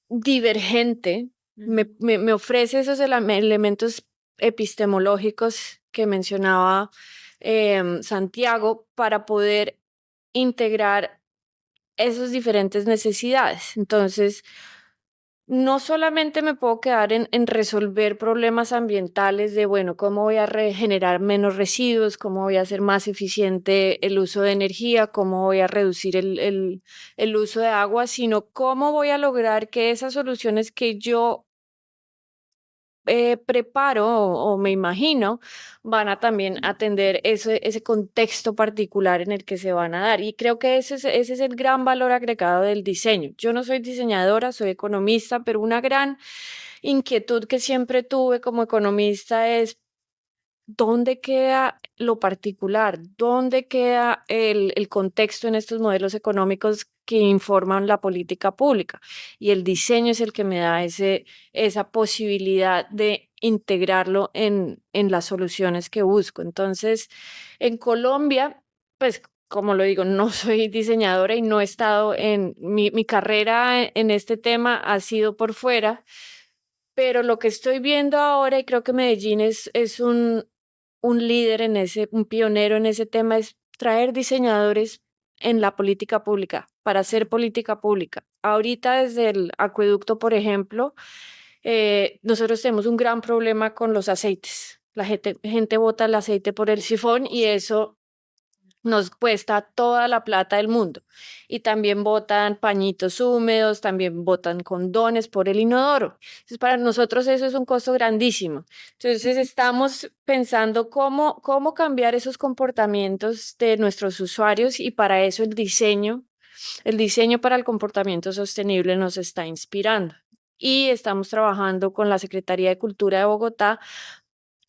divergente, Ujú. me ofrece esos elementos epistemológicos que mencionaba Santiago para poder integrar esas diferentes necesidades. Entonces, no solamente me puedo quedar en resolver problemas ambientales de, bueno, cómo voy a regenerar menos residuos, cómo voy a hacer más eficiente el uso de energía, cómo voy a reducir el uso de agua, sino cómo voy a lograr que esas soluciones que yo preparo o me imagino, van a también atender ese contexto particular en el que se van a dar. Y creo que ese es el gran valor agregado del diseño. Yo no soy diseñadora, soy economista, pero una gran inquietud que siempre tuve como economista es ¿dónde queda lo particular? ¿Dónde queda el contexto en estos modelos económicos que informan la política pública? Y el diseño es el que me da esa posibilidad de integrarlo en las soluciones que busco. Entonces, en Colombia, pues como lo digo, no soy diseñadora y no he estado en mi carrera en este tema, ha sido por fuera, pero lo que estoy viendo ahora, y creo que Medellín es un líder en un pionero en ese tema, es traer diseñadores en la política pública, para hacer política pública. Ahorita desde el acueducto, por ejemplo, nosotros tenemos un gran problema con los aceites. La gente bota el aceite por el sifón y eso nos cuesta toda la plata del mundo. Y también botan pañitos húmedos, también botan condones por el inodoro. Entonces, para nosotros eso es un costo grandísimo. Entonces, estamos pensando cómo cambiar esos comportamientos de nuestros usuarios y para eso el diseño para el comportamiento sostenible nos está inspirando. Y estamos trabajando con la Secretaría de Cultura de Bogotá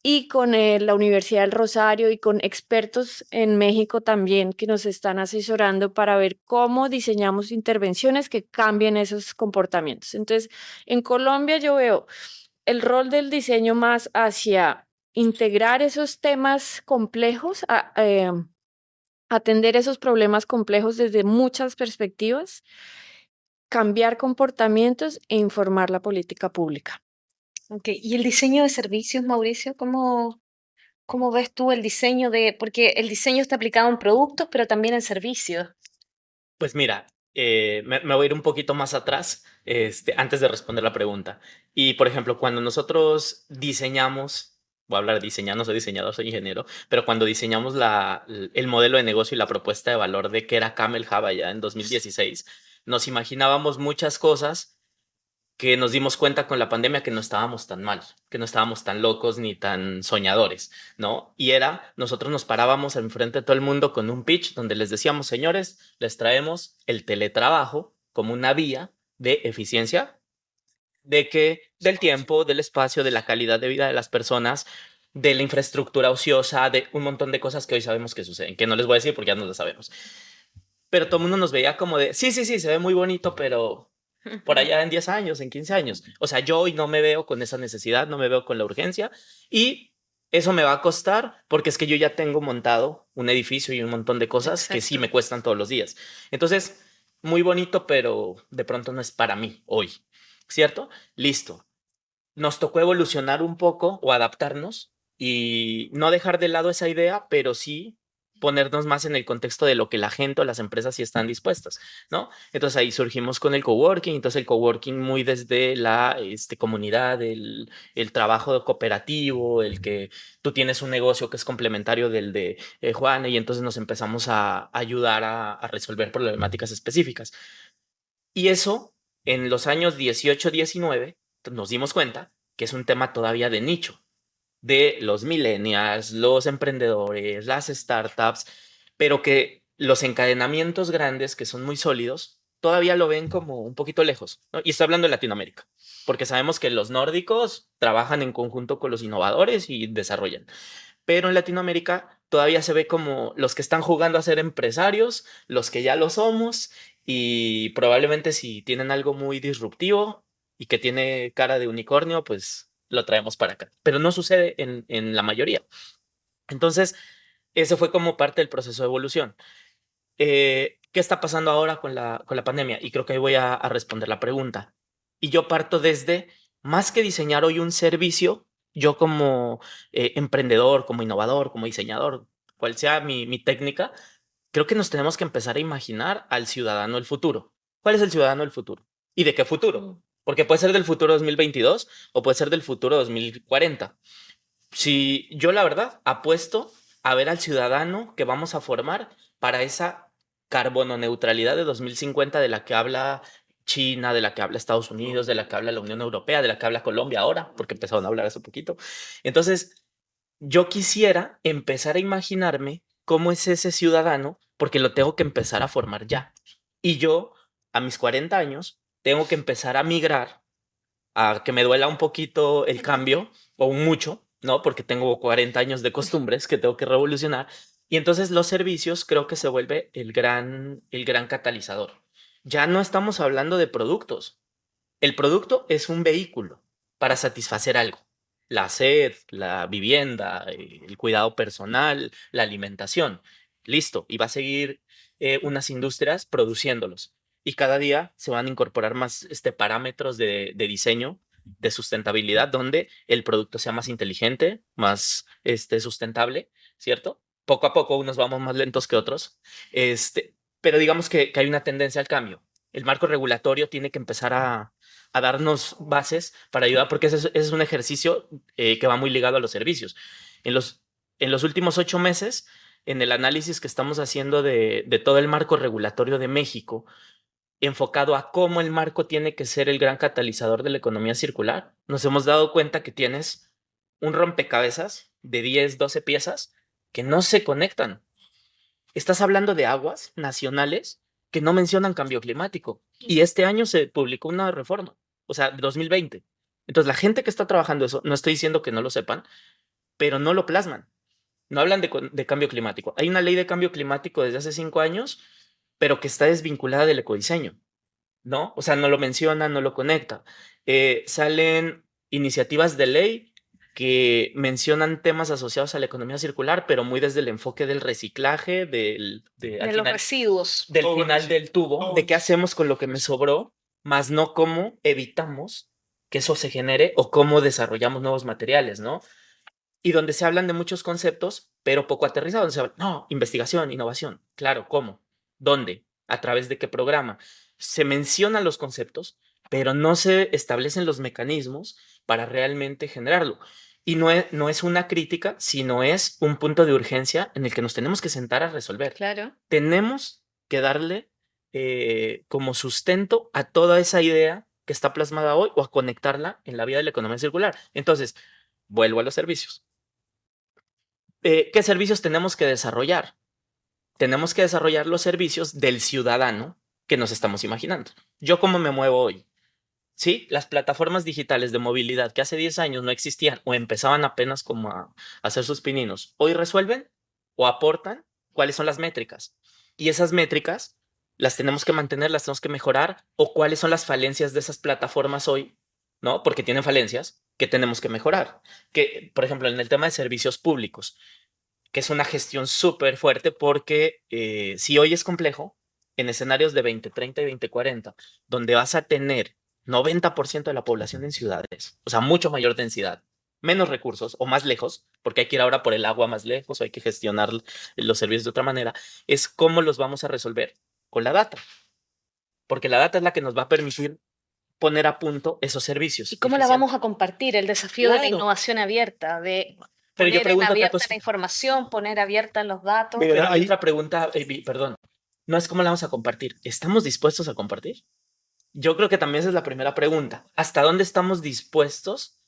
y con la Universidad del Rosario y con expertos en México también que nos están asesorando para ver cómo diseñamos intervenciones que cambien esos comportamientos. Entonces, en Colombia yo veo el rol del diseño más hacia integrar esos temas complejos, atender esos problemas complejos desde muchas perspectivas, cambiar comportamientos e informar la política pública. Ok, ¿y el diseño de servicios, Mauricio? ¿Cómo ves tú el diseño porque el diseño está aplicado en productos, pero también en servicios? Pues mira, me voy a ir un poquito más atrás, antes de responder la pregunta. Y por ejemplo, cuando nosotros diseñamos, voy a hablar de diseñar, no soy diseñador, soy ingeniero, pero cuando diseñamos el modelo de negocio y la propuesta de valor de que era Camel Java ya en 2016, nos imaginábamos muchas cosas que nos dimos cuenta con la pandemia que no estábamos tan mal, que no estábamos tan locos ni tan soñadores, ¿no? Y nosotros nos parábamos enfrente de todo el mundo con un pitch donde les decíamos, señores, les traemos el teletrabajo como una vía de eficiencia, del tiempo, del espacio, de la calidad de vida de las personas, de la infraestructura ociosa, de un montón de cosas que hoy sabemos que suceden, que no les voy a decir porque ya no lo sabemos. Pero todo el mundo nos veía como de, sí, se ve muy bonito, pero por allá en 10 años, en 15 años. O sea, yo hoy no me veo con esa necesidad, no me veo con la urgencia y eso me va a costar porque es que yo ya tengo montado un edificio y un montón de cosas que sí Exacto. me cuestan todos los días. Entonces, muy bonito, pero de pronto no es para mí hoy, ¿cierto? Listo. Nos tocó evolucionar un poco o adaptarnos y no dejar de lado esa idea, pero sí ponernos más en el contexto de lo que la gente o las empresas sí están dispuestas, ¿no? Entonces ahí surgimos con el coworking, entonces el coworking muy desde la comunidad, el trabajo cooperativo, el que tú tienes un negocio que es complementario del de Juan y entonces nos empezamos a ayudar a resolver problemáticas específicas. Y eso en los años 18, 19 nos dimos cuenta que es un tema todavía de nicho, de los millennials, los emprendedores, las startups, pero que los encadenamientos grandes, que son muy sólidos, todavía lo ven como un poquito lejos, ¿no? Y estoy hablando de Latinoamérica, porque sabemos que los nórdicos trabajan en conjunto con los innovadores y desarrollan, pero en Latinoamérica todavía se ve como los que están jugando a ser empresarios, los que ya lo somos, y probablemente si tienen algo muy disruptivo y que tiene cara de unicornio, pues lo traemos para acá. Pero no sucede en la mayoría. Entonces, ese fue como parte del proceso de evolución. ¿Qué está pasando ahora con la pandemia? Y creo que ahí voy a responder la pregunta. Y yo parto desde, más que diseñar hoy un servicio, yo como emprendedor, como innovador, como diseñador, cual sea mi técnica, creo que nos tenemos que empezar a imaginar al ciudadano del futuro. ¿Cuál es el ciudadano del futuro? ¿Y de qué futuro? Porque puede ser del futuro 2022 o puede ser del futuro 2040. Si yo la verdad apuesto a ver al ciudadano que vamos a formar para esa carbono neutralidad de 2050 de la que habla China, de la que habla Estados Unidos, de la que habla la Unión Europea, de la que habla Colombia ahora, porque empezaron a hablar hace poquito. Entonces, yo quisiera empezar a imaginarme cómo es ese ciudadano, porque lo tengo que empezar a formar ya. Y yo, a mis 40 años, tengo que empezar a migrar, a que me duela un poquito el cambio, o un mucho, ¿no? Porque tengo 40 años de costumbres que tengo que revolucionar. Y entonces los servicios creo que se vuelve el gran catalizador. Ya no estamos hablando de productos. El producto es un vehículo para satisfacer algo. La sed, la vivienda, el cuidado personal, la alimentación. Listo. Y va a seguir unas industrias produciéndolos. Y cada día se van a incorporar más parámetros de diseño, de sustentabilidad, donde el producto sea más inteligente, más sustentable, ¿cierto? Poco a poco unos vamos más lentos que otros, pero digamos que hay una tendencia al cambio. El marco regulatorio tiene que empezar a darnos bases para ayudar, porque ese es un ejercicio que va muy ligado a los servicios. En los últimos 8 meses, en el análisis que estamos haciendo de todo el marco regulatorio de México, enfocado a cómo el marco tiene que ser el gran catalizador de la economía circular, nos hemos dado cuenta que tienes un rompecabezas de 10, 12 piezas que no se conectan. Estás hablando de aguas nacionales que no mencionan cambio climático. Y este año se publicó una reforma, o sea, 2020. Entonces, la gente que está trabajando eso, no estoy diciendo que no lo sepan, pero no lo plasman. No hablan de cambio climático. Hay una ley de cambio climático desde hace 5 años, pero que está desvinculada del ecodiseño, ¿no? O sea, no lo menciona, no lo conecta. Salen iniciativas de ley que mencionan temas asociados a la economía circular, pero muy desde el enfoque del reciclaje, De los residuos. del final del tubo, de qué hacemos con lo que me sobró, más no cómo evitamos que eso se genere o cómo desarrollamos nuevos materiales, ¿no? Y donde se hablan de muchos conceptos, pero poco aterrizados. No, investigación, innovación. Claro, ¿cómo? ¿Dónde? ¿A través de qué programa? Se mencionan los conceptos, pero no se establecen los mecanismos para realmente generarlo. Y no es una crítica, sino es un punto de urgencia en el que nos tenemos que sentar a resolver. Claro. Tenemos que darle como sustento a toda esa idea que está plasmada hoy o a conectarla en la vida de la economía circular. Entonces, vuelvo a los servicios. ¿Qué servicios tenemos que desarrollar? Tenemos que desarrollar los servicios del ciudadano que nos estamos imaginando. ¿Yo cómo me muevo hoy? Sí, las plataformas digitales de movilidad que hace 10 años no existían o empezaban apenas como a hacer sus pininos, hoy resuelven o aportan cuáles son las métricas. Y esas métricas las tenemos que mantener, las tenemos que mejorar, o cuáles son las falencias de esas plataformas hoy, ¿no? Porque tienen falencias que tenemos que mejorar. Que, por ejemplo, en el tema de servicios públicos, que es una gestión súper fuerte porque si hoy es complejo, en escenarios de 2030 y 2040, donde vas a tener 90% de la población en ciudades, o sea, mucho mayor densidad, menos recursos o más lejos, porque hay que ir ahora por el agua más lejos o hay que gestionar los servicios de otra manera, es cómo los vamos a resolver con la data. Porque la data es la que nos va a permitir poner a punto esos servicios. ¿Y cómo la vamos a compartir? El desafío de la Claro. innovación abierta, de Pero yo poner en pregunto otra abierta cosa. la información, poner abierta los datos. Mira, Pero hay ahí- otra pregunta, perdón. No es cómo la vamos a compartir. ¿Estamos dispuestos a compartir? Yo creo que también esa es la primera pregunta. ¿Hasta dónde estamos dispuestos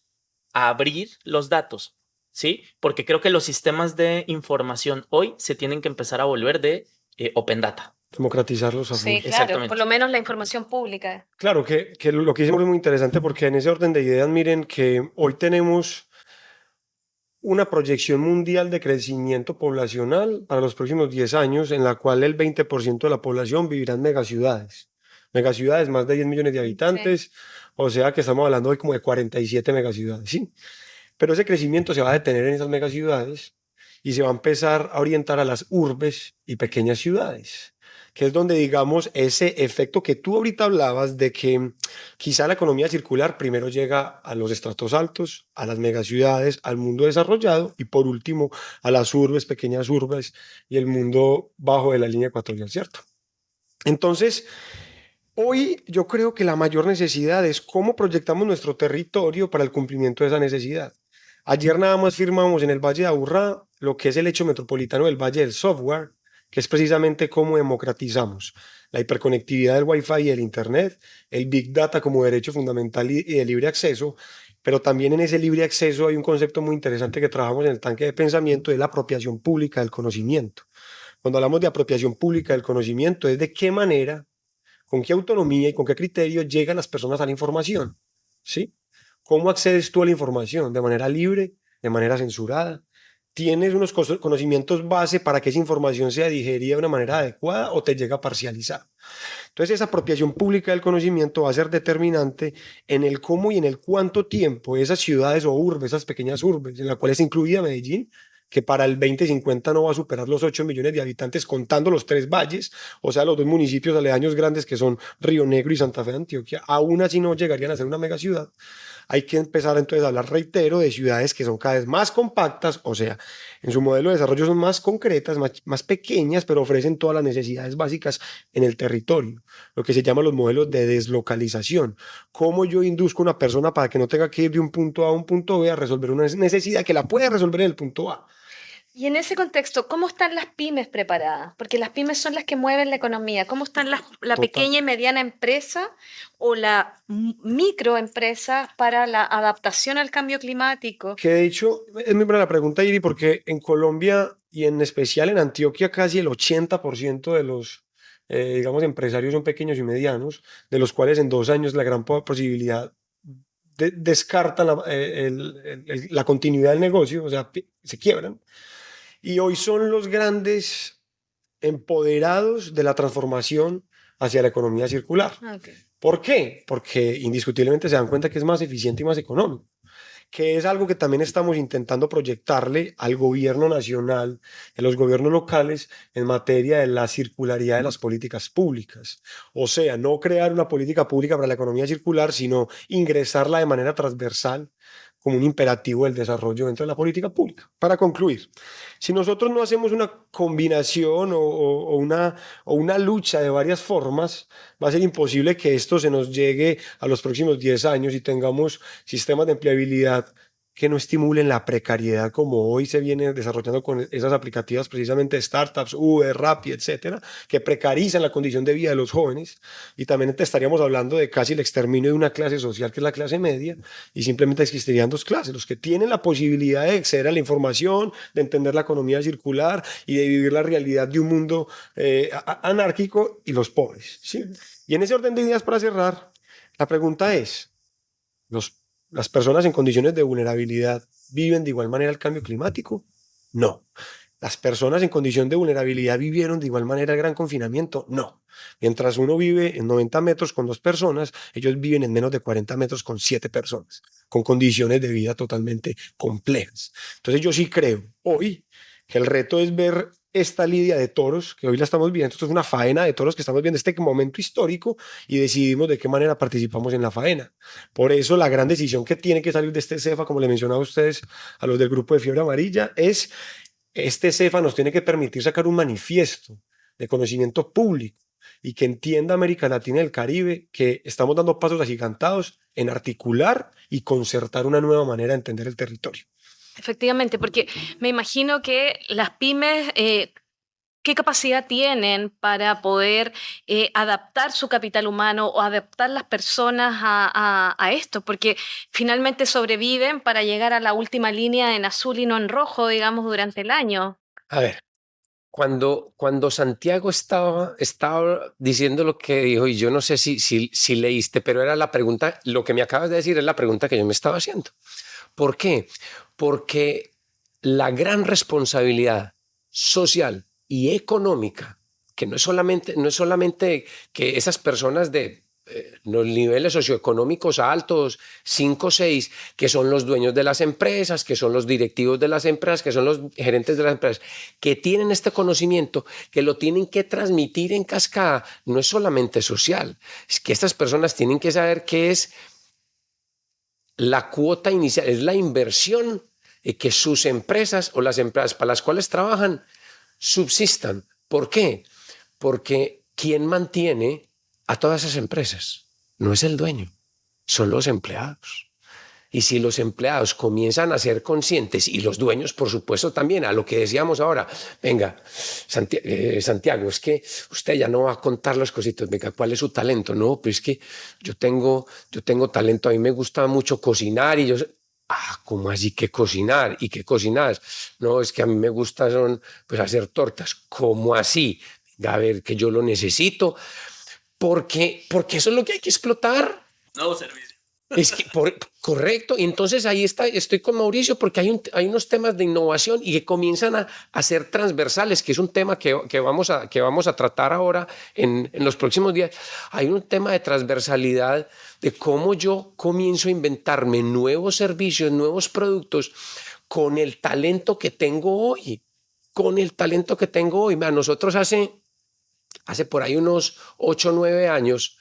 a abrir los datos? ¿Sí? Porque creo que los sistemas de información hoy se tienen que empezar a volver de open data. democratizarlos a Sí, full. claro, Exactamente. por lo menos la información pública. Claro, que lo que hicimos es muy interesante porque en ese orden de ideas, miren que hoy tenemos una proyección mundial de crecimiento poblacional para los próximos 10 años en la cual el 20% de la población vivirá en megaciudades. Megaciudades, más de 10 millones de habitantes, o sea que estamos hablando hoy como de 47 megaciudades, ¿sí? Pero ese crecimiento se va a detener en esas megaciudades y se va a empezar a orientar a las urbes y pequeñas ciudades, que es donde, digamos, ese efecto que tú ahorita hablabas de que quizá la economía circular primero llega a los estratos altos, a las megaciudades, al mundo desarrollado y por último a las urbes, pequeñas urbes y el mundo bajo de la línea ecuatorial, ¿cierto? Entonces, Hoy yo creo que la mayor necesidad es cómo proyectamos nuestro territorio para el cumplimiento de esa necesidad. Ayer nada más firmamos en el Valle de Aburrá lo que es el hecho metropolitano del Valle del Software, que es precisamente cómo democratizamos la hiperconectividad del Wi-Fi y el Internet, el Big Data como derecho fundamental y de libre acceso, pero también en ese libre acceso hay un concepto muy interesante que trabajamos en el tanque de pensamiento, de la apropiación pública del conocimiento. Cuando hablamos de apropiación pública del conocimiento, es de qué manera, con qué autonomía y con qué criterio llegan las personas a la información, ¿sí? ¿Cómo accedes tú a la información? ¿De manera libre? ¿De manera censurada? ¿Tienes unos conocimientos base para que esa información sea digerida de una manera adecuada o te llega parcializada? Entonces, esa apropiación pública del conocimiento va a ser determinante en el cómo y en el cuánto tiempo esas ciudades o urbes, esas pequeñas urbes, en las cuales se incluía Medellín, que para el 2050 no va a superar los 8 millones de habitantes contando los 3 valles, o sea, los 2 municipios aledaños grandes que son Río Negro y Santa Fe de Antioquia, aún así no llegarían a ser una megaciudad. Hay que empezar entonces a hablar, reitero, de ciudades que son cada vez más compactas, o sea, en su modelo de desarrollo son más concretas, más pequeñas, pero ofrecen todas las necesidades básicas en el territorio, lo que se llama los modelos de deslocalización. ¿Cómo yo induzco a una persona para que no tenga que ir de un punto A a un punto B a resolver una necesidad que la puede resolver en el punto A? Y en ese contexto, ¿cómo están las pymes preparadas? Porque las pymes son las que mueven la economía. ¿Cómo están la Total. pequeña y mediana empresa o la microempresa para la adaptación al cambio climático? Que de hecho es muy buena la pregunta, Iri, porque en Colombia y en especial en Antioquia casi el 80% de los, digamos, empresarios son pequeños y medianos, de los cuales en 2 años la gran posibilidad descartan la continuidad del negocio, o sea, se quiebran. Y hoy son los grandes empoderados de la transformación hacia la economía circular. Okay. ¿Por qué? Porque indiscutiblemente se dan cuenta que es más eficiente y más económico, que es algo que también estamos intentando proyectarle al gobierno nacional, a los gobiernos locales en materia de la circularidad de las políticas públicas. O sea, no crear una política pública para la economía circular, sino ingresarla de manera transversal como un imperativo del desarrollo dentro de la política pública. Para concluir, si nosotros no hacemos una combinación o una lucha de varias formas, va a ser imposible que esto se nos llegue a los próximos 10 años y tengamos sistemas de empleabilidad que no estimulen la precariedad como hoy se viene desarrollando con esas aplicativas precisamente de startups, Uber, Rappi, etcétera, que precarizan la condición de vida de los jóvenes. Y también te estaríamos hablando de casi el exterminio de una clase social que es la clase media, y simplemente existirían 2 clases: los que tienen la posibilidad de acceder a la información, de entender la economía circular y de vivir la realidad de un mundo anárquico, y los pobres, ¿sí? Y en ese orden de ideas, para cerrar, la pregunta es, ¿las personas en condiciones de vulnerabilidad viven de igual manera el cambio climático? No. ¿Las personas en condición de vulnerabilidad vivieron de igual manera el gran confinamiento? No. Mientras uno vive en 90 metros con 2 personas, ellos viven en menos de 40 metros con 7 personas, con condiciones de vida totalmente complejas. Entonces yo sí creo hoy que el reto es ver esta lidia de toros, que hoy la estamos viendo. Esto es una faena de toros que estamos viendo, este momento histórico, y decidimos de qué manera participamos en la faena. Por eso la gran decisión que tiene que salir de este CEFA, como le mencionaba a ustedes, a los del grupo de Fiebre Amarilla, es este CEFA nos tiene que permitir sacar un manifiesto de conocimiento público y que entienda América Latina y el Caribe que estamos dando pasos agigantados en articular y concertar una nueva manera de entender el territorio. Efectivamente, porque me imagino que las pymes, ¿qué capacidad tienen para poder adaptar su capital humano o adaptar las personas a esto? Porque finalmente sobreviven para llegar a la última línea en azul y no en rojo, digamos, durante el año. A ver, cuando Santiago estaba diciendo lo que dijo, y yo no sé si leíste, pero era la pregunta, lo que me acabas de decir es la pregunta que yo me estaba haciendo. ¿Por qué? Porque la gran responsabilidad social y económica, que no es solamente que esas personas de los niveles socioeconómicos altos, 5 o 6, que son los dueños de las empresas, que son los directivos de las empresas, que son los gerentes de las empresas, que tienen este conocimiento, que lo tienen que transmitir en cascada, no es solamente social, es que estas personas tienen que saber qué es la cuota inicial, es la inversión que sus empresas o las empresas para las cuales trabajan subsistan. ¿Por qué? Porque ¿quién mantiene a todas esas empresas. No es el dueño, son los empleados. Y si los empleados comienzan a ser conscientes, y los dueños, por supuesto, también, a lo que decíamos ahora, venga, Santiago, es que usted ya no va a contar las cositas, venga, ¿cuál es su talento? No, pues es que yo tengo talento, a mí me gusta mucho cocinar y yo... ¿cómo así que cocinar? ¿Y qué cocinas? No, es que a mí me gusta pues, hacer tortas. ¿Cómo así? Venga, a ver, que yo lo necesito, porque eso es lo que hay que explotar. Nuevo servicio. Es que, correcto, y entonces ahí estoy con Mauricio porque hay unos temas de innovación y que comienzan a ser transversales, que es un tema que vamos a tratar ahora en los próximos días. Hay un tema de transversalidad de cómo yo comienzo a inventarme nuevos servicios, nuevos productos con el talento que tengo hoy. Nosotros hace por ahí unos 8 o 9 años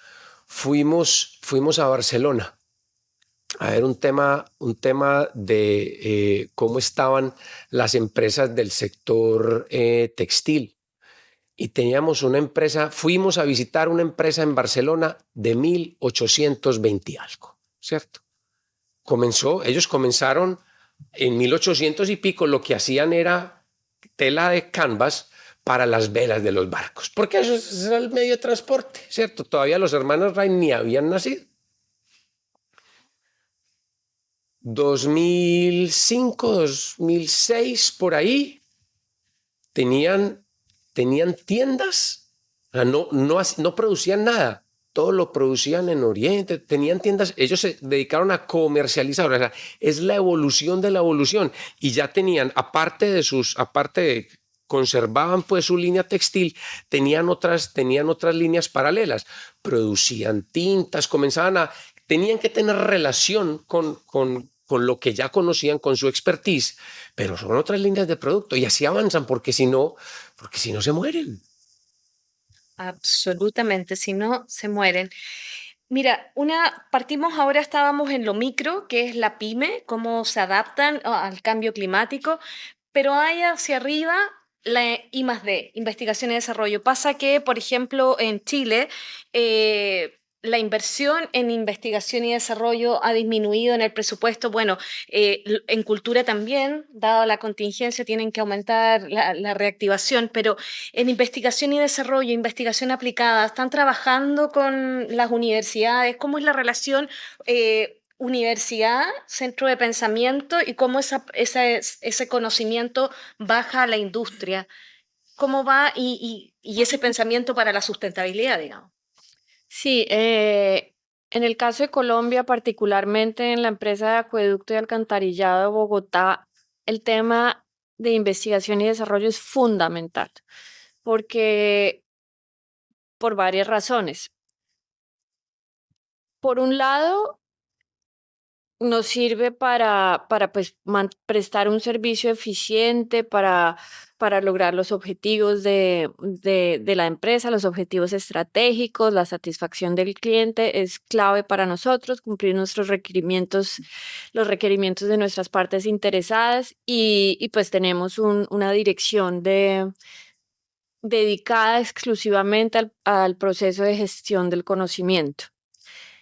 fuimos a Barcelona a ver un tema de cómo estaban las empresas del sector textil. Y teníamos una empresa, fuimos a visitar una empresa en Barcelona de 1820 y algo, ¿cierto? Ellos comenzaron en 1800 y pico, lo que hacían era tela de canvas para las velas de los barcos, porque eso era el medio de transporte, ¿cierto? Todavía los hermanos Wright ni habían nacido. 2005, 2006, por ahí, tenían tiendas, o sea, no producían nada, todo lo producían en Oriente, tenían tiendas, ellos se dedicaron a comercializar, o sea, es la evolución de la evolución, y ya tenían, conservaban pues su línea textil, tenían otras líneas paralelas, producían tintas, tenían que tener relación con lo que ya conocían, con su expertise, pero son otras líneas de producto y así avanzan porque si no se mueren. Absolutamente, si no, se mueren. Mira, partimos ahora, estábamos en lo micro, que es la pyme, cómo se adaptan al cambio climático, pero hay hacia arriba la I+D, investigación y desarrollo. Pasa que, por ejemplo, en Chile, la inversión en investigación y desarrollo ha disminuido en el presupuesto. Bueno, en cultura también, dado la contingencia, tienen que aumentar la reactivación, pero en investigación y desarrollo, investigación aplicada, ¿están trabajando con las universidades? ¿Cómo es la relación universidad, centro de pensamiento y cómo ese conocimiento baja a la industria? ¿Cómo va y ese pensamiento para la sustentabilidad, digamos? Sí, en el caso de Colombia, particularmente en la empresa de acueducto y alcantarillado de Bogotá, el tema de investigación y desarrollo es fundamental, porque por varias razones. Por un lado, nos sirve para pues, prestar un servicio eficiente, para lograr los objetivos de la empresa, los objetivos estratégicos, la satisfacción del cliente es clave para nosotros, cumplir nuestros requerimientos, los requerimientos de nuestras partes interesadas y pues tenemos una dirección dedicada exclusivamente al proceso de gestión del conocimiento.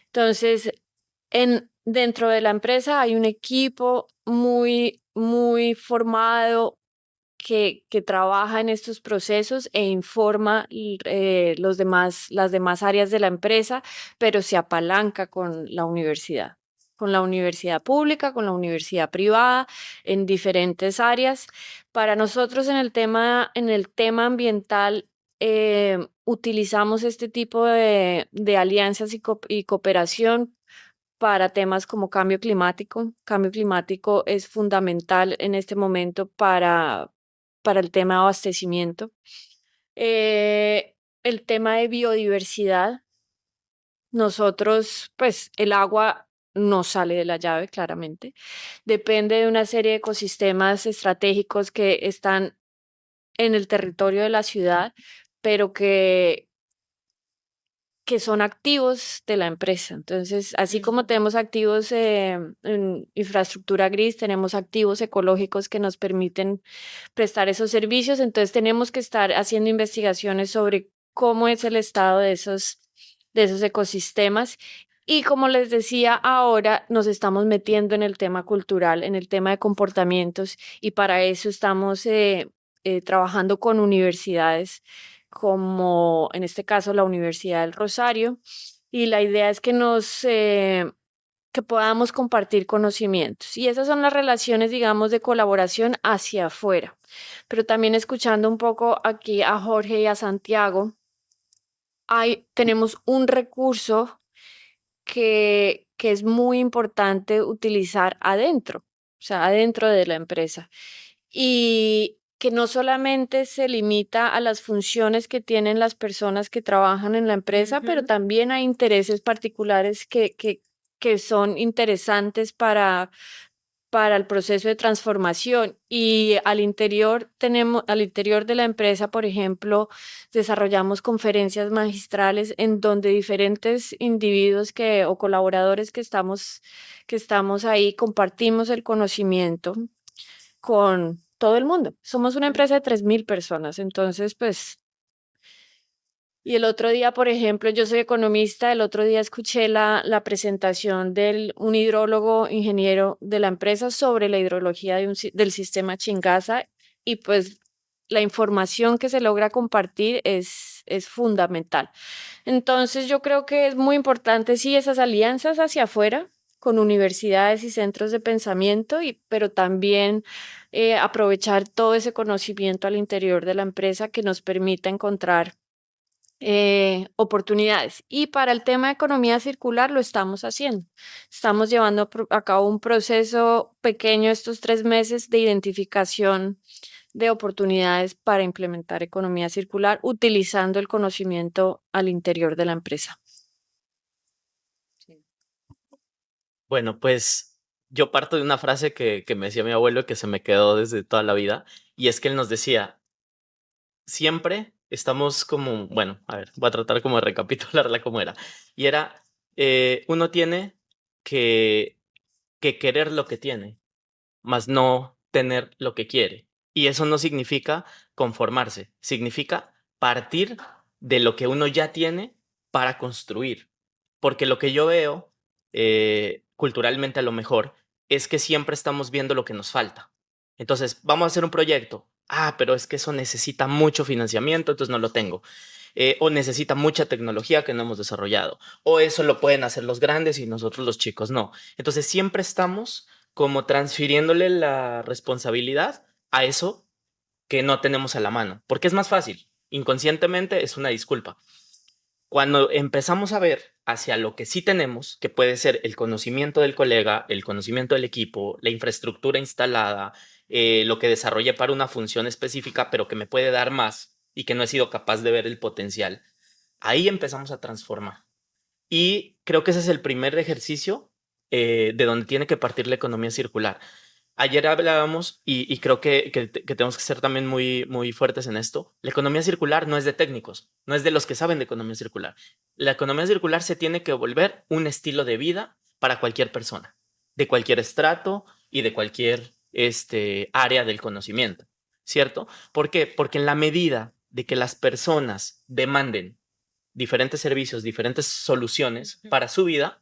Entonces, dentro de la empresa hay un equipo muy, muy formado que trabaja en estos procesos e informa las demás áreas de la empresa, pero se apalanca con la universidad pública, con la universidad privada, en diferentes áreas. Para nosotros en el tema ambiental, utilizamos este tipo de alianzas y cooperación para temas como cambio climático. Cambio climático es fundamental en este momento para el tema de abastecimiento. El tema de biodiversidad. Nosotros, pues el agua no sale de la llave, claramente. Depende de una serie de ecosistemas estratégicos que están en el territorio de la ciudad, pero que son activos de la empresa. Entonces, así como tenemos activos en infraestructura gris, tenemos activos ecológicos que nos permiten prestar esos servicios. Entonces, tenemos que estar haciendo investigaciones sobre cómo es el estado de de esos ecosistemas. Y como les decía, ahora nos estamos metiendo en el tema cultural, en el tema de comportamientos, y para eso estamos trabajando con universidades como en este caso la Universidad del Rosario, y la idea es que que podamos compartir conocimientos. Y esas son las relaciones, digamos, de colaboración hacia afuera. Pero también escuchando un poco aquí a Jorge y a Santiago, tenemos un recurso que es muy importante utilizar adentro, o sea, adentro de la empresa. Y que no solamente se limita a las funciones que tienen las personas que trabajan en la empresa, pero Ujú. también hay intereses particulares que son interesantes para el proceso de transformación. Y al interior de la empresa, por ejemplo, desarrollamos conferencias magistrales en donde diferentes individuos o colaboradores que estamos ahí compartimos el conocimiento con todo el mundo. Somos una empresa de 3.000 personas, entonces, pues, y el otro día, por ejemplo, yo soy economista, el otro día escuché la presentación de un hidrólogo ingeniero de la empresa sobre la hidrología del sistema Chingaza, y pues la información que se logra compartir es fundamental. Entonces yo creo que es muy importante, sí, esas alianzas hacia afuera con universidades y centros de pensamiento, pero también aprovechar todo ese conocimiento al interior de la empresa que nos permita encontrar oportunidades. Y para el tema de economía circular lo estamos haciendo. Estamos llevando a cabo un proceso pequeño estos 3 meses de identificación de oportunidades para implementar economía circular utilizando el conocimiento al interior de la empresa. Bueno, pues yo parto de una frase que me decía mi abuelo que se me quedó desde toda la vida, y es que él nos decía, siempre estamos como, bueno, a ver, voy a tratar como de recapitularla como era, y era, uno tiene que, que querer lo que tiene, más no tener lo que quiere. Y eso no significa conformarse, significa partir de lo que uno ya tiene para construir. Porque lo que yo veo, culturalmente a lo mejor, es que siempre estamos viendo lo que nos falta. Entonces, vamos a hacer un proyecto. Ah, pero es que eso necesita mucho financiamiento, entonces no lo tengo. O necesita mucha tecnología que no hemos desarrollado. O eso lo pueden hacer los grandes y nosotros los chicos no. Entonces, siempre estamos como transfiriéndole la responsabilidad a eso que no tenemos a la mano, porque es más fácil. Inconscientemente es una disculpa. Cuando empezamos a ver hacia lo que sí tenemos, que puede ser el conocimiento del colega, el conocimiento del equipo, la infraestructura instalada, lo que desarrollé para una función específica, pero que me puede dar más y que no he sido capaz de ver el potencial, ahí empezamos a transformar. Y creo que ese es el primer ejercicio de donde tiene que partir la economía circular. Ayer hablábamos, y creo que tenemos que ser también muy, muy fuertes en esto, la economía circular no es de técnicos, no es de los que saben de economía circular. La economía circular se tiene que volver un estilo de vida para cualquier persona, de cualquier estrato y de cualquier área del conocimiento, ¿cierto? ¿Por qué? Porque en la medida de que las personas demanden diferentes servicios, diferentes soluciones para su vida,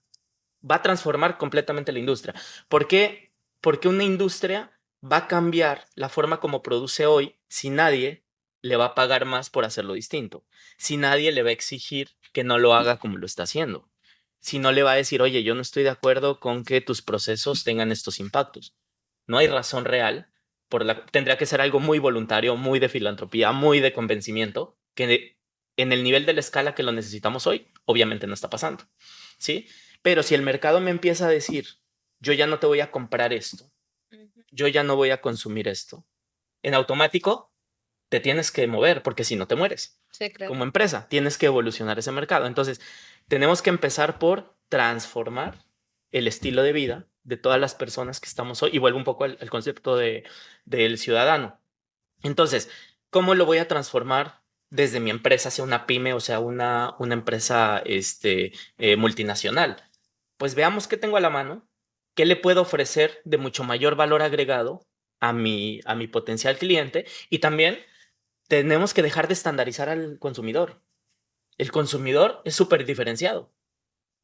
va a transformar completamente la industria. ¿Por qué? Porque una industria va a cambiar la forma como produce hoy si nadie le va a pagar más por hacerlo distinto, si nadie le va a exigir que no lo haga como lo está haciendo, si no le va a decir, oye, yo no estoy de acuerdo con que tus procesos tengan estos impactos. No hay razón real, tendría que ser algo muy voluntario, muy de filantropía, muy de convencimiento, que en el nivel de la escala que lo necesitamos hoy, obviamente no está pasando, ¿sí? Pero si el mercado me empieza a decir, yo ya no te voy a comprar esto, yo ya no voy a consumir esto, en automático te tienes que mover porque si no te mueres. Sí, claro. Como empresa, tienes que evolucionar ese mercado. Entonces, tenemos que empezar por transformar el estilo de vida de todas las personas que estamos hoy. Y vuelvo un poco al concepto del ciudadano. Entonces, ¿cómo lo voy a transformar desde mi empresa hacia una pyme o sea una empresa multinacional? Pues veamos qué tengo a la mano, qué le puedo ofrecer de mucho mayor valor agregado a mi potencial cliente, y también tenemos que dejar de estandarizar al consumidor. el consumidor es súper diferenciado.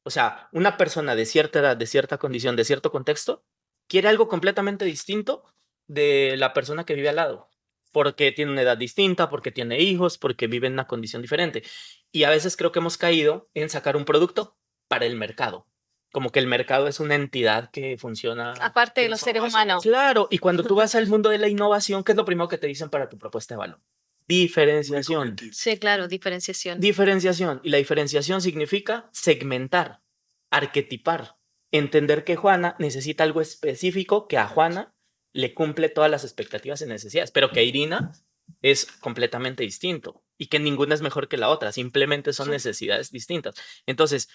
O sea, una persona de cierta edad, de cierta condición, de cierto contexto, quiere algo completamente distinto de la persona que vive al lado, porque tiene una edad distinta, porque tiene hijos, porque vive en una condición diferente. Y a veces creo que hemos caído en sacar un producto para el mercado, como que el mercado es una entidad que funciona. Aparte de los seres humanos. Claro, y cuando tú vas al mundo de la innovación, ¿qué es lo primero que te dicen para tu propuesta de valor? Diferenciación. Sí, claro, diferenciación. Diferenciación. Y la diferenciación significa segmentar, arquetipar, entender que Juana necesita algo específico que a Juana le cumple todas las expectativas y necesidades, pero que Irina es completamente distinto y que ninguna es mejor que la otra, simplemente son necesidades distintas. Entonces,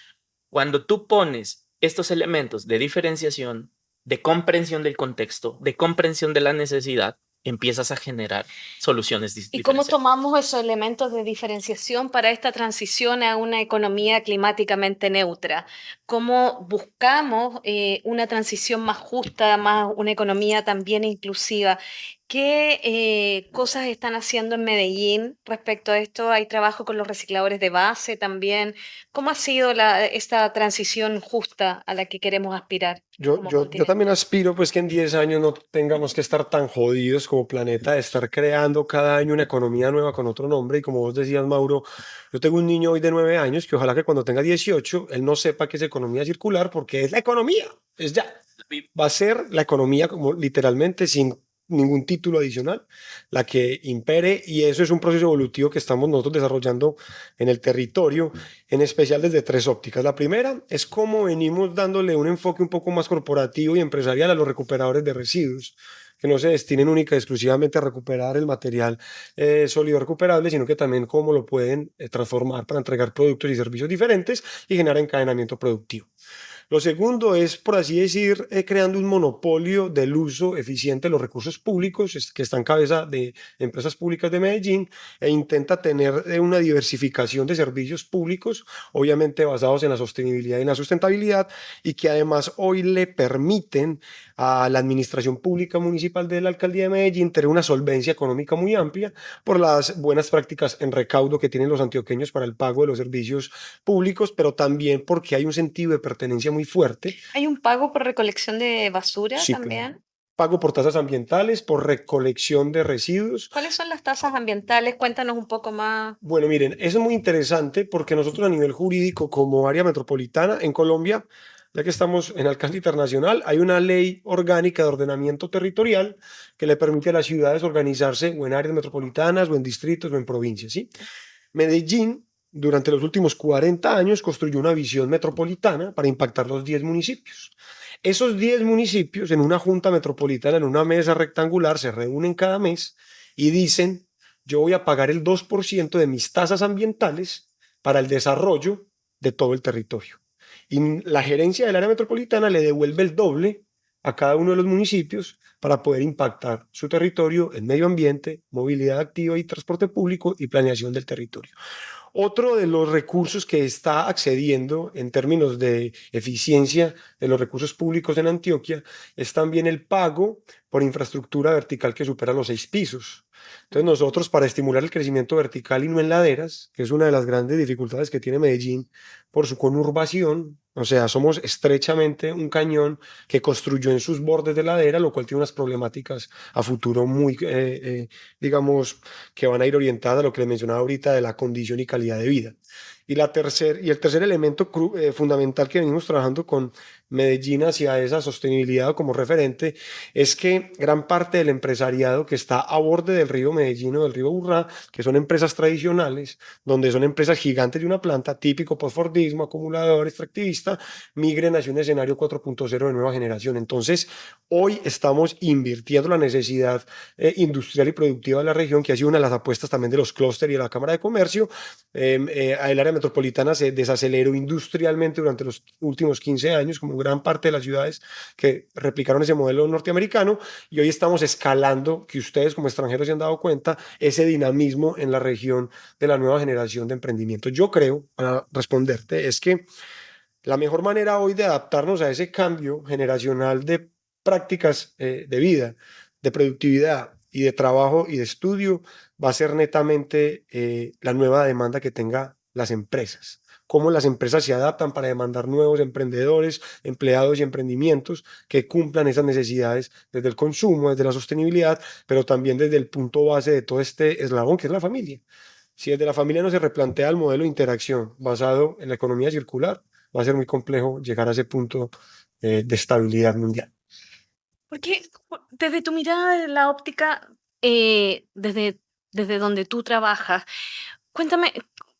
cuando tú pones estos elementos de diferenciación, de comprensión del contexto, de comprensión de la necesidad, empiezas a generar soluciones ¿Y cómo diferenciadas. tomamos esos elementos de diferenciación para esta transición a una economía climáticamente neutra? ¿Cómo buscamos una transición más justa, más una economía también inclusiva? ¿Qué cosas están haciendo en Medellín respecto a esto? ¿Hay trabajo con los recicladores de base también? ¿Cómo ha sido esta transición justa a la que queremos aspirar como Yo continente? también aspiro pues que en 10 años no tengamos que estar tan jodidos como planeta de estar creando cada año una economía nueva con otro nombre. Y como vos decías, Mauro, yo tengo un niño hoy de 9 años que ojalá que cuando tenga 18 él no sepa que es economía circular porque es la economía, es ya. Va a ser la economía como literalmente sin ningún título adicional, la que impere, y eso es un proceso evolutivo que estamos nosotros desarrollando en el territorio, en especial desde tres ópticas. La primera es cómo venimos dándole un enfoque un poco más corporativo y empresarial a los recuperadores de residuos, que no se destinen única y exclusivamente a recuperar el material sólido recuperable, sino que también cómo lo pueden transformar para entregar productos y servicios diferentes y generar encadenamiento productivo. Lo segundo es, por así decir, creando un monopolio del uso eficiente de los recursos públicos, que está en cabeza de empresas públicas de Medellín, e intenta tener una diversificación de servicios públicos, obviamente basados en la sostenibilidad y en la sustentabilidad, y que además hoy le permiten a la administración pública municipal de la alcaldía de Medellín tener una solvencia económica muy amplia por las buenas prácticas en recaudo que tienen los antioqueños para el pago de los servicios públicos, pero también porque hay un sentido de pertenencia muy fuerte. ¿Hay un pago por recolección de basura Sí, también? claro. Pago por tasas ambientales, por recolección de residuos. ¿Cuáles son las tasas ambientales? Cuéntanos un poco más. Bueno, miren, eso es muy interesante porque nosotros a nivel jurídico, como área metropolitana en Colombia, ya que estamos en alcance internacional, hay una ley orgánica de ordenamiento territorial que le permite a las ciudades organizarse o en áreas metropolitanas o en distritos o en provincias, ¿sí? Medellín, durante los últimos 40 años, construyó una visión metropolitana para impactar los 10 municipios. Esos 10 municipios, en una junta metropolitana, en una mesa rectangular, se reúnen cada mes y dicen: yo voy a pagar el 2% de mis tasas ambientales para el desarrollo de todo el territorio. Y la gerencia del área metropolitana le devuelve el doble a cada uno de los municipios para poder impactar su territorio en medio ambiente, movilidad activa y transporte público y planeación del territorio. Otro de los recursos que está accediendo en términos de eficiencia de los recursos públicos en Antioquia es también el pago por infraestructura vertical que supera los 6 pisos. Entonces nosotros, para estimular el crecimiento vertical y no en laderas, que es una de las grandes dificultades que tiene Medellín por su conurbación, o sea, somos estrechamente un cañón que construyó en sus bordes de ladera, lo cual tiene unas problemáticas a futuro muy, digamos, que van a ir orientadas a lo que les mencionaba ahorita de la condición y calidad de vida. Y el tercer elemento fundamental que venimos trabajando con Medellín hacia esa sostenibilidad como referente es que gran parte del empresariado que está a borde del río Medellín o del río Urrá, que son empresas tradicionales, donde son empresas gigantes de una planta, típico postfordismo, acumulador, extractivista, migren hacia un escenario 4.0 de nueva generación. Entonces, hoy estamos invirtiendo la necesidad industrial y productiva de la región, que ha sido una de las apuestas también de los clústeres y de la Cámara de Comercio. El área metropolitana se desaceleró industrialmente durante los últimos 15 años, como gran parte de las ciudades que replicaron ese modelo norteamericano, y hoy estamos escalando, que ustedes como extranjeros se han dado cuenta, ese dinamismo en la región de la nueva generación de emprendimiento. Yo creo, para responderte, es que la mejor manera hoy de adaptarnos a ese cambio generacional de prácticas de vida, de productividad y de trabajo y de estudio va a ser netamente la nueva demanda que tenga las empresas. Cómo las empresas se adaptan para demandar nuevos emprendedores, empleados y emprendimientos que cumplan esas necesidades desde el consumo, desde la sostenibilidad, pero también desde el punto base de todo este eslabón que es la familia. Si desde la familia no se replantea el modelo de interacción basado en la economía circular, va a ser muy complejo llegar a ese punto de estabilidad mundial. Porque desde tu mirada de la óptica, desde donde tú trabajas, cuéntame,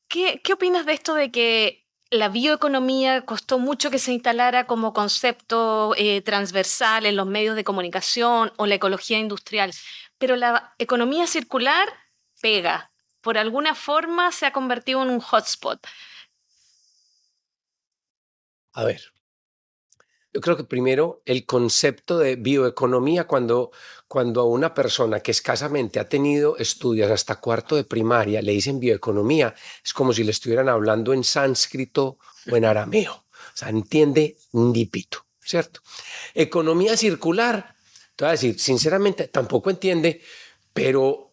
¿qué opinas de esto de que la bioeconomía costó mucho que se instalara como concepto transversal en los medios de comunicación o la ecología industrial, pero la economía circular pega? Por alguna forma se ha convertido en un hotspot. A ver, yo creo que primero el concepto de bioeconomía, cuando a una persona que escasamente ha tenido estudios hasta cuarto de primaria le dicen bioeconomía, es como si le estuvieran hablando en sánscrito o en arameo. O sea, entiende un dipito, ¿cierto? Economía circular, te voy a decir, sinceramente tampoco entiende, pero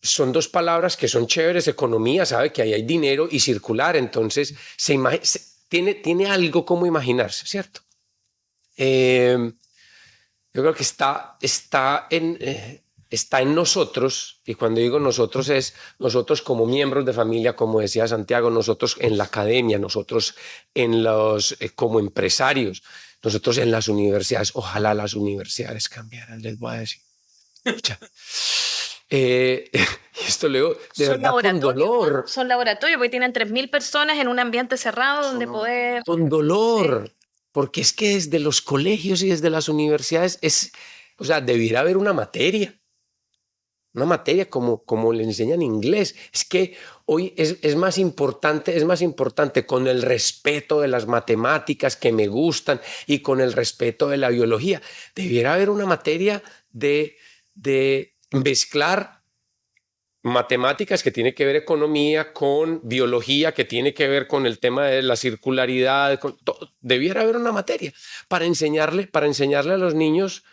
son dos palabras que son chéveres. Economía, sabe que ahí hay dinero, y circular, entonces tiene algo como imaginarse, ¿cierto? Yo creo que está en nosotros, y cuando digo nosotros es nosotros como miembros de familia, como decía Santiago, nosotros en la academia, nosotros como empresarios, nosotros en las universidades. Ojalá las universidades cambiaran, les voy a decir. Esto leo de verdad con dolor. ¿No? Son laboratorios porque tienen 3.000 personas en un ambiente cerrado donde poder... Con dolor. Porque es que desde los colegios y desde las universidades o sea, debiera haber una materia como le enseñan inglés. Es que hoy es más importante, con el respeto de las matemáticas que me gustan y con el respeto de la biología. Debiera haber una materia de mezclar matemáticas, que tiene que ver economía, con biología, que tiene que ver con el tema de la circularidad. Debiera haber una materia para enseñarle a los niños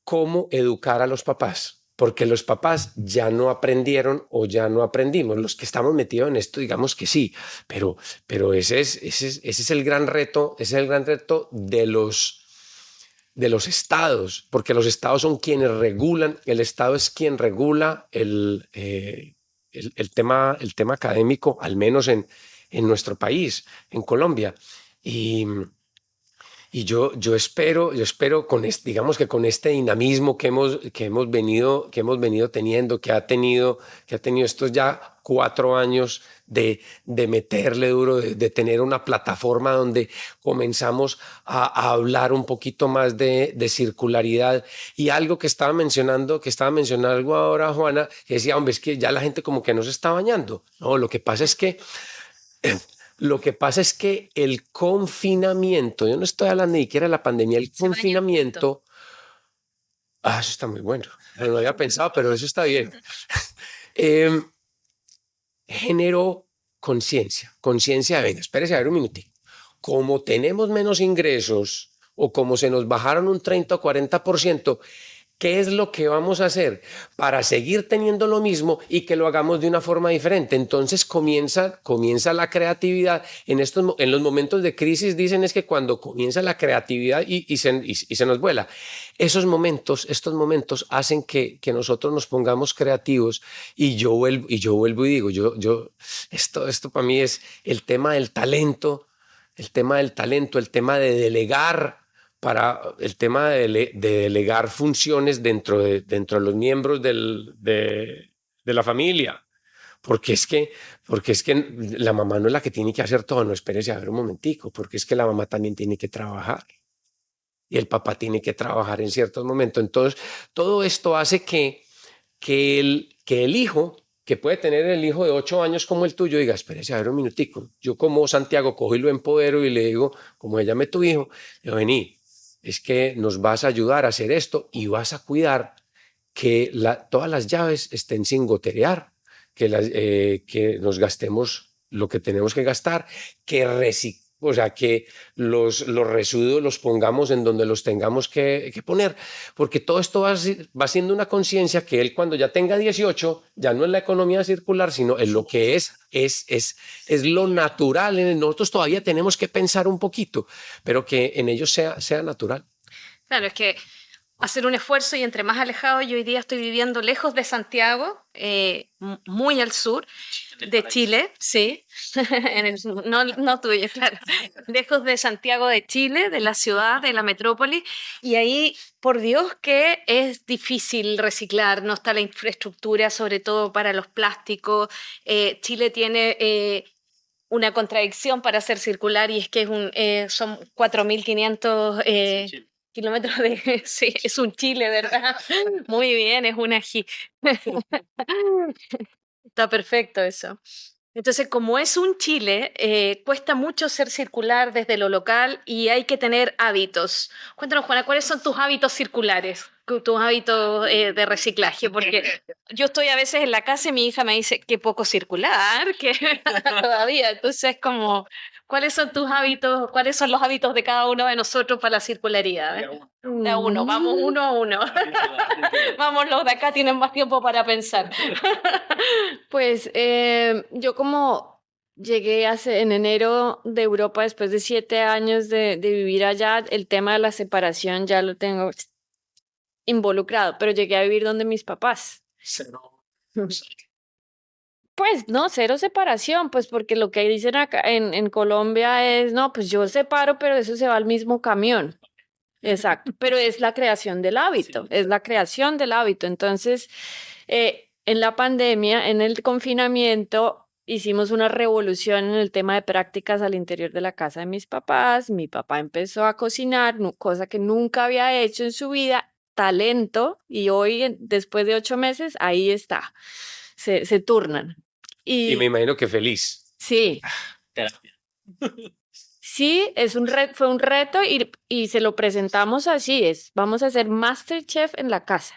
cómo educar a los papás, porque los papás ya no aprendieron o ya no aprendimos. Los que estamos metidos en esto, digamos que sí, pero ese es el gran reto, de los estados, porque los estados son quienes regulan. El estado es quien regula el tema académico, al menos en nuestro país, en Colombia. Y yo espero digamos que con este dinamismo que hemos venido teniendo, que ha tenido estos ya 4 años de meterle duro, de tener una plataforma donde comenzamos a hablar un poquito más de circularidad. Y algo que estaba mencionando algo ahora, Juana, que decía, hombre, es que ya la gente como que no se está bañando. No, lo que pasa es que el confinamiento, yo no estoy hablando ni siquiera de la pandemia, el confinamiento, eso está muy bueno, no lo había pensado, pero eso está bien, generó conciencia de, venga, espérese a ver un minutico, como tenemos menos ingresos o como se nos bajaron un 30 o 40%, ¿qué es lo que vamos a hacer para seguir teniendo lo mismo y que lo hagamos de una forma diferente? Entonces comienza la creatividad. En los momentos de crisis dicen es que cuando comienza la creatividad y se nos vuela. Estos momentos hacen que nosotros nos pongamos creativos, y yo vuelvo y digo, esto para mí es el tema del talento, el tema de delegar, para el tema de delegar funciones dentro de los miembros de la familia. Porque es que la mamá no es la que tiene que hacer todo. No, espérese a ver un momentico, porque es que la mamá también tiene que trabajar y el papá tiene que trabajar en ciertos momentos. Entonces, todo esto hace que el hijo, que puede tener el hijo de 8 años como el tuyo, diga, espérese a ver un minutico. Yo como Santiago cojo y lo empodero y le digo, como llame tu hijo, le digo, vení, es que nos vas a ayudar a hacer esto y vas a cuidar que todas las llaves estén sin goterear, que nos gastemos lo que tenemos que gastar, que O sea, que los residuos los pongamos en donde los tengamos que poner, porque todo esto va siendo una conciencia que él cuando ya tenga 18, ya no es la economía circular, sino en lo que es lo natural. Nosotros todavía tenemos que pensar un poquito, pero que en ellos sea natural. Claro, es que hacer un esfuerzo y entre más alejado, yo hoy día estoy viviendo lejos de Santiago, muy al sur de Chile, sí, no tuyo, claro, lejos de Santiago de Chile, de la ciudad, de la metrópoli, y ahí, por Dios, que es difícil reciclar, no está la infraestructura, sobre todo para los plásticos. Chile tiene una contradicción para ser circular y es que son 4.500 kilómetros de... Sí, es un Chile, ¿verdad? Muy bien, es un ají. Está perfecto eso. Entonces, como es un Chile, cuesta mucho ser circular desde lo local y hay que tener hábitos. Cuéntanos, Juana, ¿cuáles son tus hábitos circulares, tus hábitos de reciclaje? Porque yo estoy a veces en la casa y mi hija me dice, qué poco circular, que todavía. Entonces, como, ¿cuáles son tus hábitos? ¿Cuáles son los hábitos de cada uno de nosotros para la circularidad? De a uno, vamos uno a uno. Vamos, los de acá tienen más tiempo para pensar. Pues yo como llegué en enero de Europa después de 7 años de vivir allá, el tema de la separación ya lo tengo involucrado, pero llegué a vivir donde mis papás. Pues no, cero separación, pues porque lo que dicen acá en Colombia es, no, pues yo separo, pero eso se va al mismo camión. Exacto, pero es la creación del hábito, es la creación del hábito. Entonces, en la pandemia, en el confinamiento, hicimos una revolución en el tema de prácticas al interior de la casa de mis papás. Mi papá empezó a cocinar, cosa que nunca había hecho en su vida, talento, y hoy, después de 8 meses, ahí está, se turnan. Y me imagino que feliz. Sí. Terapia. Sí, fue un reto y se lo presentamos así, vamos a hacer MasterChef en la casa.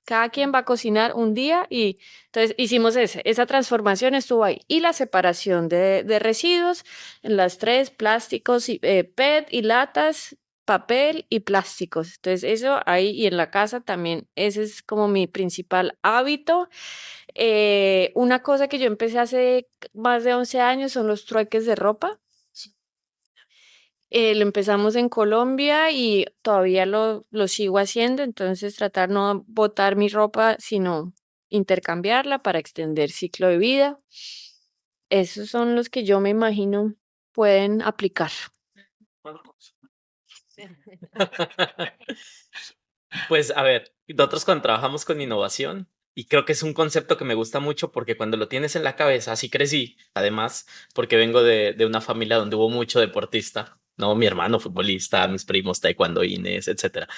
Cada quien va a cocinar un día y entonces hicimos esa transformación estuvo ahí. Y la separación de residuos en las tres, plásticos, PET y latas, papel y plásticos. Entonces eso ahí y en la casa también, ese es como mi principal hábito. Una cosa que yo empecé hace más de 11 años son los trueques de ropa. Lo empezamos en Colombia y todavía lo sigo haciendo, entonces tratar no botar mi ropa, sino intercambiarla para extender ciclo de vida. Esos son los que yo me imagino pueden aplicar. Pues a ver, nosotros cuando trabajamos con innovación, y creo que es un concepto que me gusta mucho porque cuando lo tienes en la cabeza, así crecí, además, porque vengo de una familia donde hubo mucho deportista, ¿no? Mi hermano futbolista, mis primos taekwondoines, etcétera.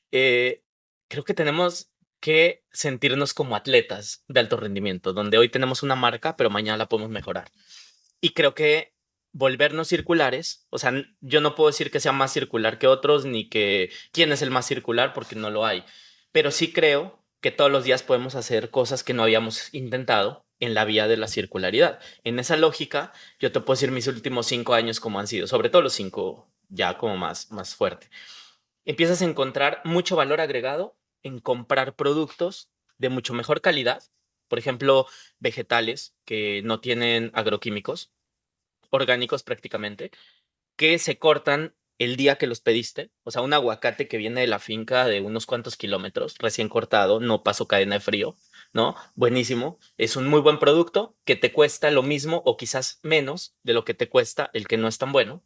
Creo que tenemos que sentirnos como atletas de alto rendimiento, donde hoy tenemos una marca, pero mañana la podemos mejorar. Y creo que volvernos circulares, o sea, yo no puedo decir que sea más circular que otros, ni que quién es el más circular, porque no lo hay, pero sí creo que todos los días podemos hacer cosas que no habíamos intentado en la vía de la circularidad. En esa lógica, yo te puedo decir mis últimos 5 años cómo han sido, sobre todo los 5 ya como más fuerte. Empiezas a encontrar mucho valor agregado en comprar productos de mucho mejor calidad, por ejemplo, vegetales que no tienen agroquímicos, orgánicos prácticamente, que se cortan el día que los pediste. O sea, un aguacate que viene de la finca de unos cuantos kilómetros, recién cortado, no pasó cadena de frío, ¿no? Buenísimo. Es un muy buen producto que te cuesta lo mismo o quizás menos de lo que te cuesta el que no es tan bueno,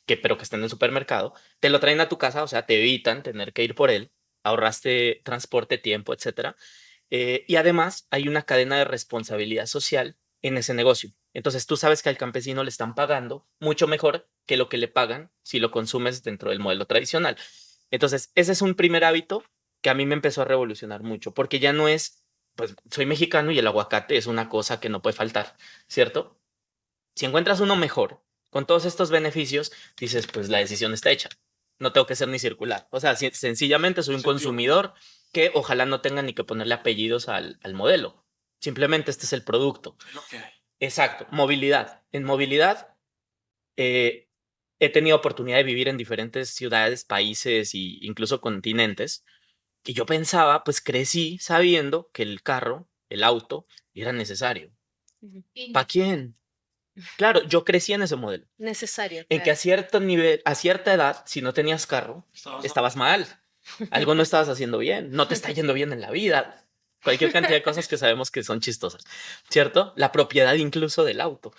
pero que está en el supermercado. Te lo traen a tu casa, o sea, te evitan tener que ir por él. Ahorraste transporte, tiempo, etcétera. Y además hay una cadena de responsabilidad social en ese negocio. Entonces tú sabes que al campesino le están pagando mucho mejor que lo que le pagan si lo consumes dentro del modelo tradicional. Entonces ese es un primer hábito que a mí me empezó a revolucionar mucho, porque ya no es, pues soy mexicano y el aguacate es una cosa que no puede faltar, ¿cierto? Si encuentras uno mejor, con todos estos beneficios, dices, pues la decisión está hecha. No tengo que ser ni circular. O sea, sencillamente soy un consumidor que ojalá no tenga ni que ponerle apellidos al modelo. Simplemente este es el producto. Es lo que hay. Exacto, movilidad. En movilidad, he tenido oportunidad de vivir en diferentes ciudades, países e incluso continentes. Y yo pensaba, pues crecí sabiendo que el carro, el auto, era necesario. ¿Para quién? Claro, yo crecí en ese modelo. Necesario. En que a cierto nivel, a cierta edad, si no tenías carro, estabas mal. Algo no estabas haciendo bien. No te está yendo bien en la vida. Cualquier cantidad de cosas que sabemos que son chistosas, ¿cierto? La propiedad incluso del auto.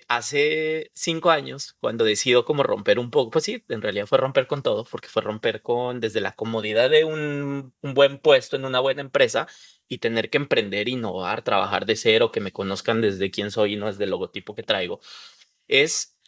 Hace 5 años, cuando decido como romper un poco, pues sí, en realidad fue romper con todo, porque fue romper con desde la comodidad de un buen puesto en una buena empresa y tener que emprender, innovar, trabajar de cero, que me conozcan desde quién soy y no desde el logotipo que traigo. Es,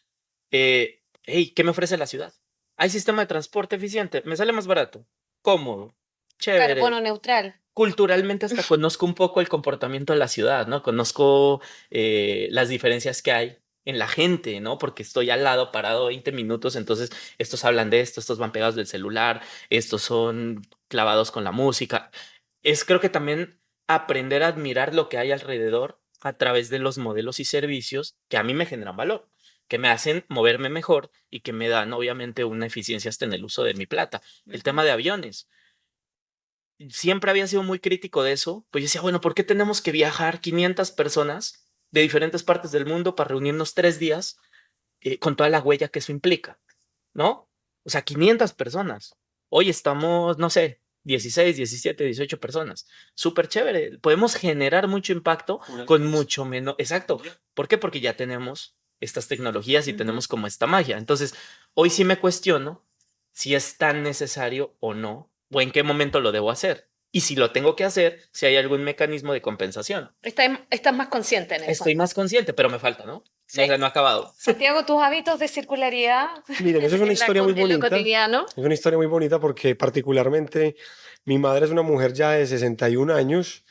hey, ¿qué me ofrece la ciudad? Hay sistema de transporte eficiente, me sale más barato, cómodo, chévere. Carbono neutral. Culturalmente hasta conozco un poco el comportamiento de la ciudad, ¿no? Conozco las diferencias que hay en la gente, ¿no? Porque estoy al lado, parado 20 minutos, entonces estos hablan de esto, estos van pegados del celular, estos son clavados con la música. Es creo que también aprender a admirar lo que hay alrededor a través de los modelos y servicios que a mí me generan valor, que me hacen moverme mejor y que me dan obviamente una eficiencia hasta en el uso de mi plata. El tema de aviones. Siempre había sido muy crítico de eso, pues yo decía, bueno, ¿por qué tenemos que viajar 500 personas de diferentes partes del mundo para reunirnos 3 días con toda la huella que eso implica? ¿No? O sea, 500 personas. Hoy estamos, no sé, 16, 17, 18 personas. Súper chévere. Podemos generar mucho impacto con mucho menos. Exacto. ¿Por qué? Porque ya tenemos estas tecnologías y tenemos como esta magia. Entonces, hoy sí me cuestiono si es tan necesario o no, o en qué momento lo debo hacer. Y si lo tengo que hacer, si hay algún mecanismo de compensación. Estás más consciente en eso. Estoy más consciente, pero me falta, ¿no? Sí. O sea, no ha acabado. Santiago, tus hábitos de circularidad. Miren, eso es una historia muy En lo bonita. cotidiano. Es una historia muy bonita porque particularmente mi madre es una mujer ya de 61 años.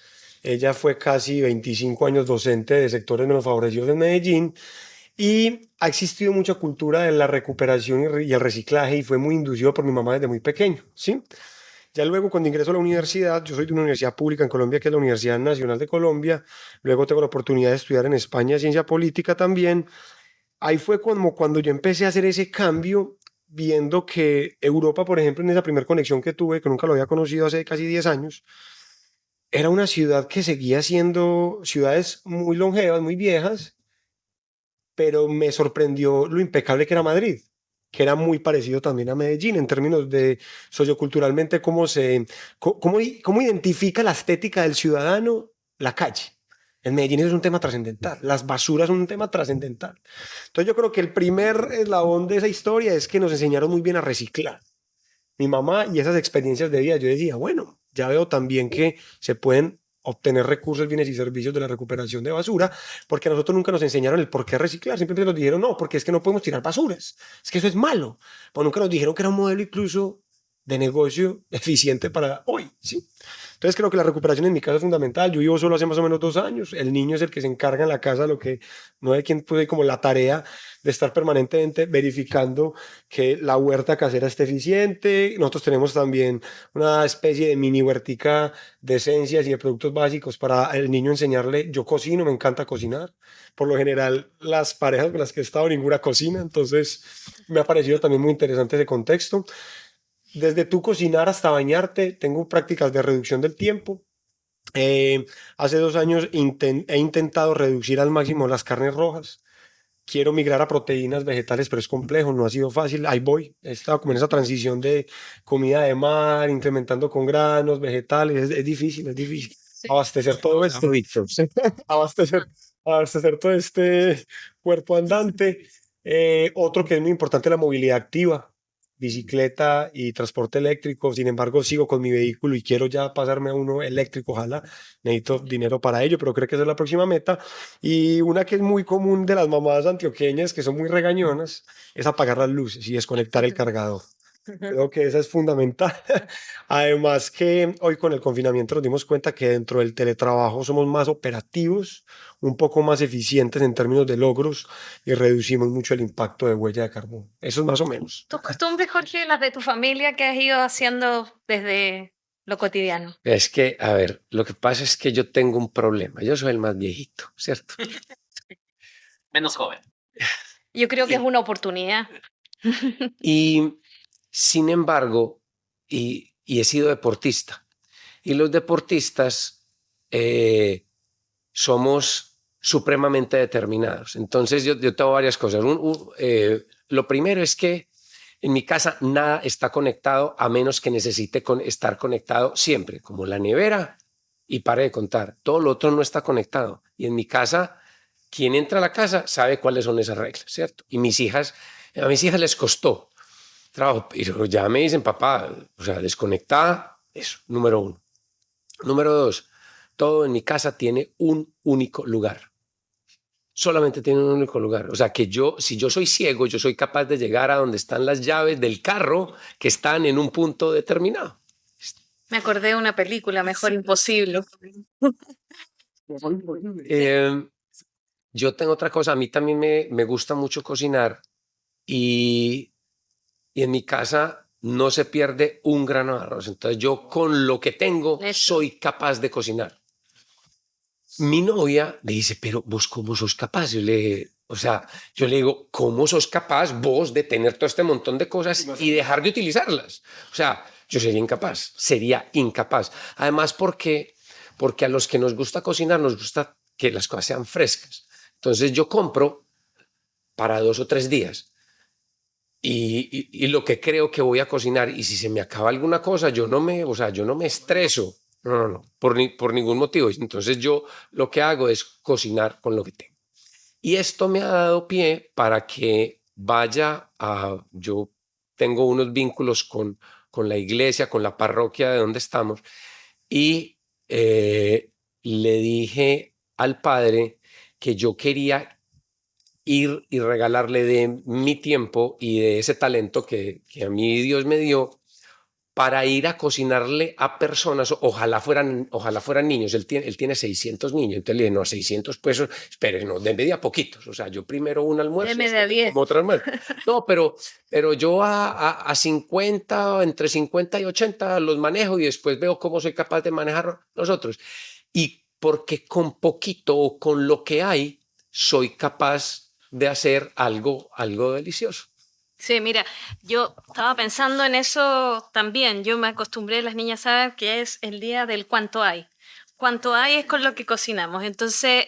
Ella fue casi 25 años docente de sectores menos favorecidos en Medellín y ha existido mucha cultura de la recuperación y el reciclaje y fue muy inducido por mi mamá desde muy pequeño, ¿sí? Ya luego, cuando ingreso a la universidad, yo soy de una universidad pública en Colombia, que es la Universidad Nacional de Colombia. Luego tengo la oportunidad de estudiar en España ciencia política también. Ahí fue como cuando yo empecé a hacer ese cambio, viendo que Europa, por ejemplo, en esa primera conexión que tuve, que nunca lo había conocido hace casi 10 años, era una ciudad que seguía siendo ciudades muy longevas, muy viejas, pero me sorprendió lo impecable que era Madrid, que era muy parecido también a Medellín en términos de socioculturalmente cómo identifica la estética del ciudadano la calle. En Medellín eso es un tema trascendental, las basuras son un tema trascendental. Entonces yo creo que el primer eslabón de esa historia es que nos enseñaron muy bien a reciclar. Mi mamá y esas experiencias de vida, yo decía, bueno, ya veo también que se pueden obtener recursos, bienes y servicios de la recuperación de basura, porque a nosotros nunca nos enseñaron el por qué reciclar, simplemente nos dijeron, no, porque es que no podemos tirar basuras, es que eso es malo, pues nunca nos dijeron que era un modelo incluso de negocio eficiente para hoy, ¿sí? Entonces creo que la recuperación en mi casa es fundamental. Yo vivo solo hace más o menos 2 años. El niño es el que se encarga en la casa, lo que no hay quien puede como la tarea de estar permanentemente verificando que la huerta casera esté eficiente. Nosotros tenemos también una especie de mini huertica de esencias y de productos básicos para el niño enseñarle. Yo cocino, me encanta cocinar. Por lo general, las parejas con las que he estado, ninguna cocina. Entonces, me ha parecido también muy interesante ese contexto. Desde tú cocinar hasta bañarte, tengo prácticas de reducción del tiempo. Hace 2 años he intentado reducir al máximo las carnes rojas. Quiero migrar a proteínas vegetales, pero es complejo, no ha sido fácil. Ahí voy. He estado como en esa transición de comida de mar, incrementando con granos, vegetales. Es difícil, es difícil. Abastecer todo esto. abastecer, abastecer todo este cuerpo andante. Otro que es muy importante, la movilidad activa, bicicleta y transporte eléctrico. Sin embargo, sigo con mi vehículo y quiero ya pasarme a uno eléctrico, ojalá. Necesito dinero para ello, pero creo que esa es la próxima meta. Y una que es muy común de las mamás antioqueñas, que son muy regañonas, es apagar las luces y desconectar el cargador. Creo que esa es fundamental. Además que hoy con el confinamiento nos dimos cuenta que dentro del teletrabajo somos más operativos, un poco más eficientes en términos de logros y reducimos mucho el impacto de huella de carbono. Eso es más o menos. Tus costumbres, Jorge, las de tu familia que has ido haciendo desde lo cotidiano. Es que, a ver, lo que pasa es que yo tengo un problema. Yo soy el más viejito, ¿cierto? Menos joven. Yo creo que es una oportunidad. Y sin embargo, y he sido deportista. Y los deportistas somos supremamente determinados. Entonces yo tengo varias cosas. Lo primero es que en mi casa nada está conectado a menos que necesite estar conectado siempre, como la nevera, y pare de contar. Todo lo otro no está conectado. Y en mi casa, quien entra a la casa sabe cuáles son esas reglas, ¿cierto? Y a mis hijas les costó trabajo, pero ya me dicen, papá, o sea, desconectada, eso, número uno. Número dos, todo en mi casa tiene un único lugar. Solamente tiene un único lugar. O sea, que si yo soy ciego, yo soy capaz de llegar a donde están las llaves del carro que están en un punto determinado. Me acordé de una película, Mejor Imposible. Yo tengo otra cosa, a mí también me gusta mucho cocinar y en mi casa no se pierde un grano de arroz. Entonces yo con lo que tengo soy capaz de cocinar. Mi novia me dice, pero vos cómo sos capaz. Yo le digo, ¿cómo sos capaz vos de tener todo este montón de cosas y dejar de utilizarlas? O sea, yo sería incapaz. Además, porque a los que nos gusta cocinar nos gusta que las cosas sean frescas. Entonces yo compro para 2 o 3 días y lo que creo que voy a cocinar, y si se me acaba alguna cosa, yo no me estreso. No, por ningún motivo. Entonces yo lo que hago es cocinar con lo que tengo. Y esto me ha dado pie para que yo tengo unos vínculos con la iglesia, con la parroquia de donde estamos, y le dije al padre que yo quería ir y regalarle de mi tiempo y de ese talento que a mí Dios me dio, para ir a cocinarle a personas, ojalá fueran niños. Él tiene 600 niños. Entonces le dije, no, 600 pesos, espere, no, denme de a poquitos. O sea, yo primero un almuerzo, Deme de a 10. como otro almuerzo. No, pero yo a 50, entre 50 y 80 los manejo y después veo cómo soy capaz de manejar los otros. Y porque con poquito o con lo que hay, soy capaz de hacer algo delicioso. Sí, mira, yo estaba pensando en eso también. Yo me acostumbré, las niñas saben que es el día del cuánto hay. Cuánto hay es con lo que cocinamos. Entonces,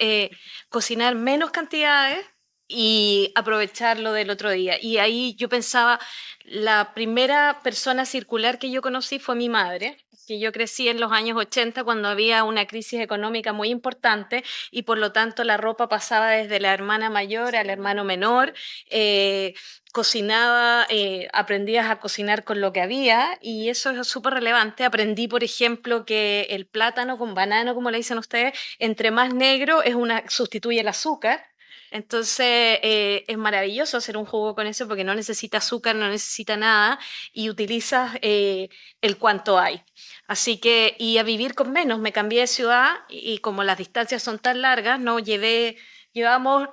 cocinar menos cantidades y aprovecharlo del otro día. Y ahí yo pensaba, la primera persona circular que yo conocí fue mi madre, que yo crecí en los años 80 cuando había una crisis económica muy importante y por lo tanto la ropa pasaba desde la hermana mayor al hermano menor. Cocinaba, aprendías a cocinar con lo que había y eso es súper relevante. Aprendí, por ejemplo, que el plátano con banano, como le dicen ustedes, entre más negro sustituye el azúcar. Entonces es maravilloso hacer un jugo con eso porque no necesita azúcar, no necesita nada y utilizas el cuánto hay. Así que, y a vivir con menos, me cambié de ciudad y como las distancias son tan largas, no llevamos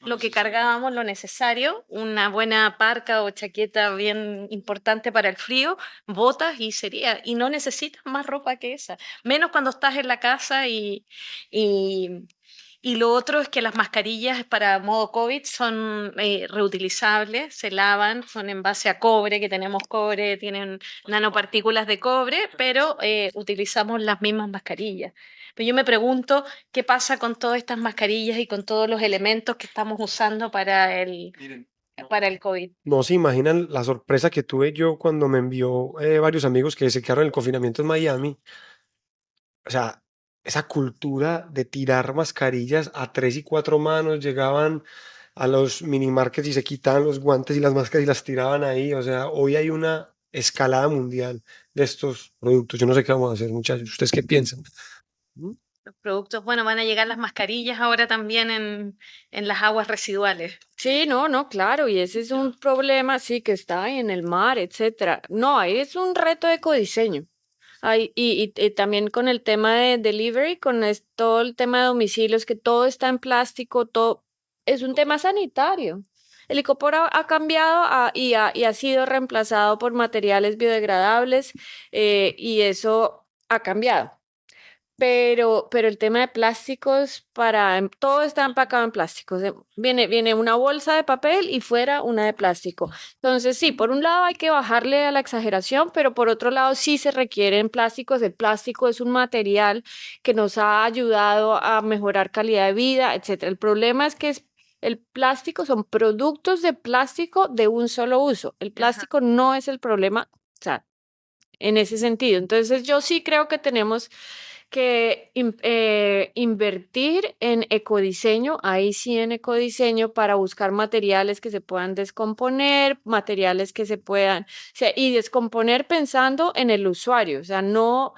lo que cargábamos, lo necesario, una buena parca o chaqueta bien importante para el frío, botas y sería, y no necesitas más ropa que esa, menos cuando estás en la casa y, y lo otro es que las mascarillas para modo COVID son reutilizables, se lavan, son en base a cobre, que tenemos cobre, tienen nanopartículas de cobre, pero utilizamos las mismas mascarillas. Pero yo me pregunto qué pasa con todas estas mascarillas y con todos los elementos que estamos usando para el COVID. No se imaginan la sorpresa que tuve yo cuando me envió varios amigos que se quedaron en el confinamiento en Miami. O sea, esa cultura de tirar mascarillas a 3 y 4 manos, llegaban a los mini markets y se quitaban los guantes y las máscaras y las tiraban ahí. O sea, hoy hay una escalada mundial de estos productos. Yo no sé qué vamos a hacer, muchachos. ¿Ustedes qué piensan? Los productos, bueno, van a llegar las mascarillas ahora también en las aguas residuales. Sí, no, claro, y ese es un problema, sí, que está ahí en el mar, etcétera. No, ahí es un reto de ecodiseño. Y también con el tema de delivery, todo el tema de domicilios, que todo está en plástico, todo es un tema sanitario. El icopor ha cambiado y ha sido reemplazado por materiales biodegradables y eso ha cambiado. pero el tema de plásticos, todo está empacado en plásticos. Viene una bolsa de papel y fuera una de plástico. Entonces, sí, por un lado hay que bajarle a la exageración, pero por otro lado sí se requieren plásticos. El plástico es un material que nos ha ayudado a mejorar calidad de vida, etcétera. El problema es que el plástico son productos de plástico de un solo uso. El Ajá. plástico no es el problema, o sea, en ese sentido. Entonces, yo sí creo que tenemos que invertir en ecodiseño, ahí sí en ecodiseño, para buscar materiales que se puedan descomponer, materiales que se puedan, y descomponer pensando en el usuario, o sea, no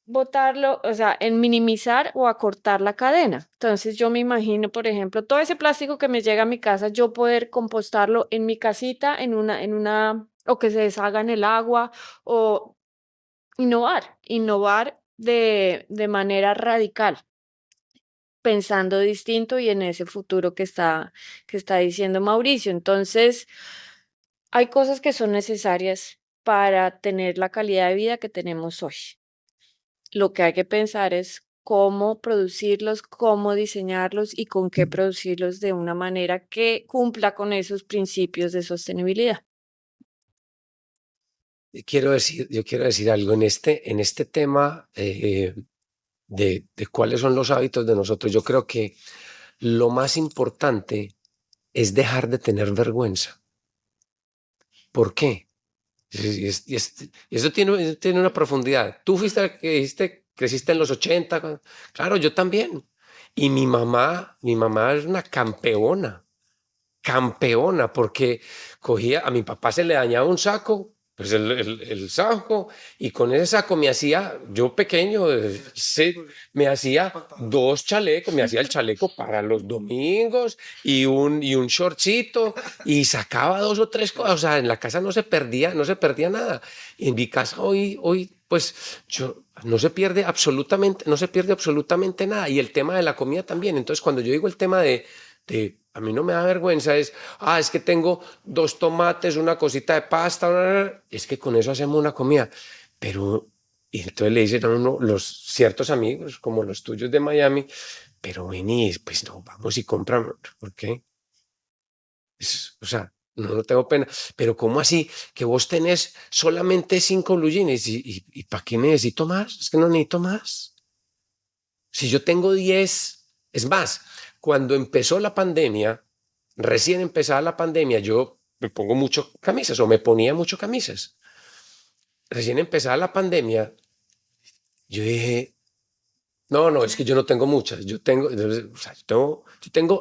botarlo, o sea, en minimizar o acortar la cadena. Entonces yo me imagino, por ejemplo, todo ese plástico que me llega a mi casa, yo poder compostarlo en mi casita, o que se deshaga en el agua, o innovar de manera radical, pensando distinto y en ese futuro que está diciendo Mauricio. Entonces, hay cosas que son necesarias para tener la calidad de vida que tenemos hoy. Lo que hay que pensar es cómo producirlos, cómo diseñarlos y con qué producirlos de una manera que cumpla con esos principios de sostenibilidad. Yo quiero decir algo en este tema de cuáles son los hábitos de nosotros. Yo creo que lo más importante es dejar de tener vergüenza. ¿Por qué? Y esto tiene una profundidad. Tú creciste en los 80. Claro, yo también. Y mi mamá es una campeona, porque a mi papá se le dañaba un saco, pues el saco, y con ese saco yo pequeño, me hacía 2 chalecos, me hacía el chaleco para los domingos y un shortcito, y sacaba 2 o 3 cosas. O sea, en la casa no se perdía nada. Y en mi casa hoy, pues no se pierde absolutamente nada. Y el tema de la comida también. Entonces, cuando yo digo el tema a mí no me da vergüenza, es que tengo 2 tomates, una cosita de pasta, es que con eso hacemos una comida. Y entonces le dicen a uno los ciertos amigos, como los tuyos de Miami, pero venís, pues no, vamos y compramos. ¿Por qué? O sea, no tengo pena. Pero ¿cómo así? Que vos tenés solamente 5 blue jeans y ¿para qué necesito más? Es que no necesito más. Si yo tengo 10, es más, cuando empezó la pandemia, recién empezada la pandemia, yo me pongo mucho camisas o me ponía mucho camisas. Recién empezada la pandemia, yo dije, no, es que yo no tengo muchas, yo tengo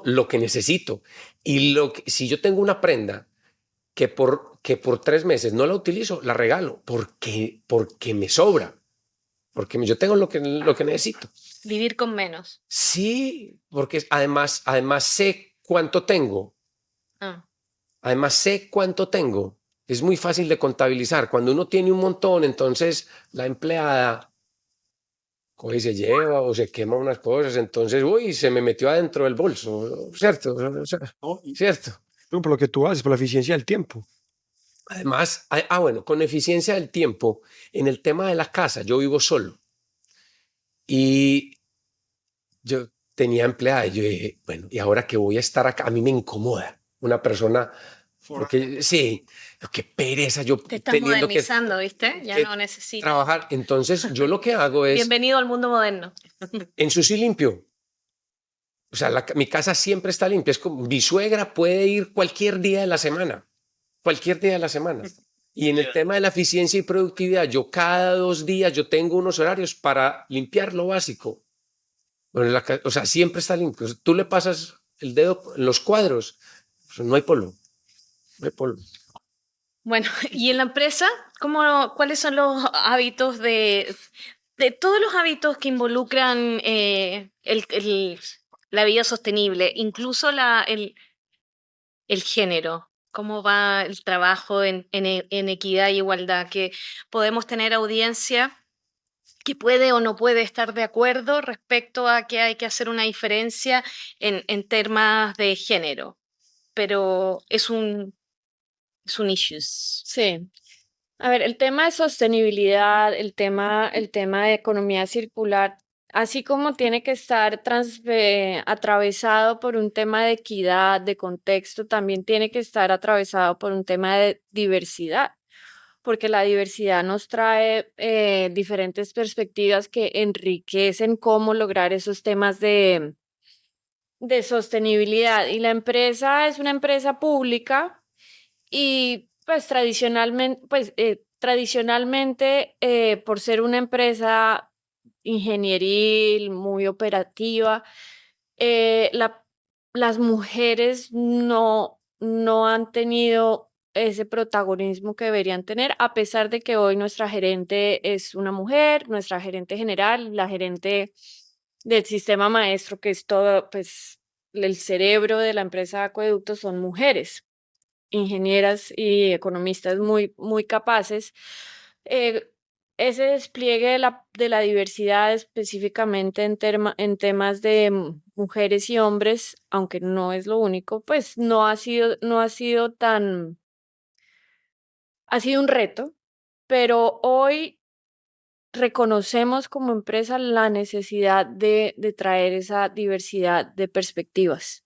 lo que necesito. Y si yo tengo una prenda que por 3 meses no la utilizo, la regalo, porque me sobra, porque yo tengo lo que necesito. Vivir con menos. Sí, porque además sé cuánto tengo. Ah. Además sé cuánto tengo. Es muy fácil de contabilizar. Cuando uno tiene un montón, entonces la empleada coge y se lleva o se quema unas cosas. Entonces, uy, se me metió adentro del bolso. ¿Cierto? O sea, ¿cierto? Por lo que tú haces, por la eficiencia del tiempo. Además, bueno, con eficiencia del tiempo, en el tema de la casa, yo vivo solo. Y yo tenía empleada y yo dije, bueno, ¿y ahora que voy a estar acá? A mí me incomoda una persona, porque sí, qué pereza yo Te estás teniendo que modernizando, ¿viste? Ya no necesitas. trabajar. Entonces, yo lo que hago es Bienvenido al mundo moderno. ensucio y limpio. O sea, mi casa siempre está limpia. Es como, mi suegra puede ir cualquier día de la semana. Y en el tema de la eficiencia y productividad, yo cada 2 días yo tengo unos horarios para limpiar lo básico. Bueno, o sea, siempre está limpio. Tú le pasas el dedo en los cuadros, no hay polvo. No hay polvo. Bueno, y en la empresa, ¿cuáles son los hábitos de todos los hábitos que involucran la vida sostenible, incluso el género? ¿Cómo va el trabajo en equidad y igualdad? Que podemos tener audiencia que puede o no puede estar de acuerdo respecto a que hay que hacer una diferencia en temas de género, pero es un issues. Sí. A ver, el tema de sostenibilidad, el tema de economía circular, así como tiene que estar atravesado por un tema de equidad, de contexto, también tiene que estar atravesado por un tema de diversidad, porque la diversidad nos trae diferentes perspectivas que enriquecen cómo lograr esos temas de sostenibilidad. Y la empresa es una empresa pública y pues tradicionalmente por ser una empresa ingenieril, muy operativa, eh, la- las mujeres no han tenido ese protagonismo que deberían tener, a pesar de que hoy nuestra gerente es una mujer, nuestra gerente general, la gerente del sistema maestro, que es todo, pues, el cerebro de la empresa de acueductos son mujeres, ingenieras y economistas muy capaces. Eh, Ese despliegue de la diversidad específicamente en temas de mujeres y hombres, aunque no es lo único, pues no ha sido ha sido un reto, pero hoy reconocemos como empresa la necesidad de traer esa diversidad de perspectivas.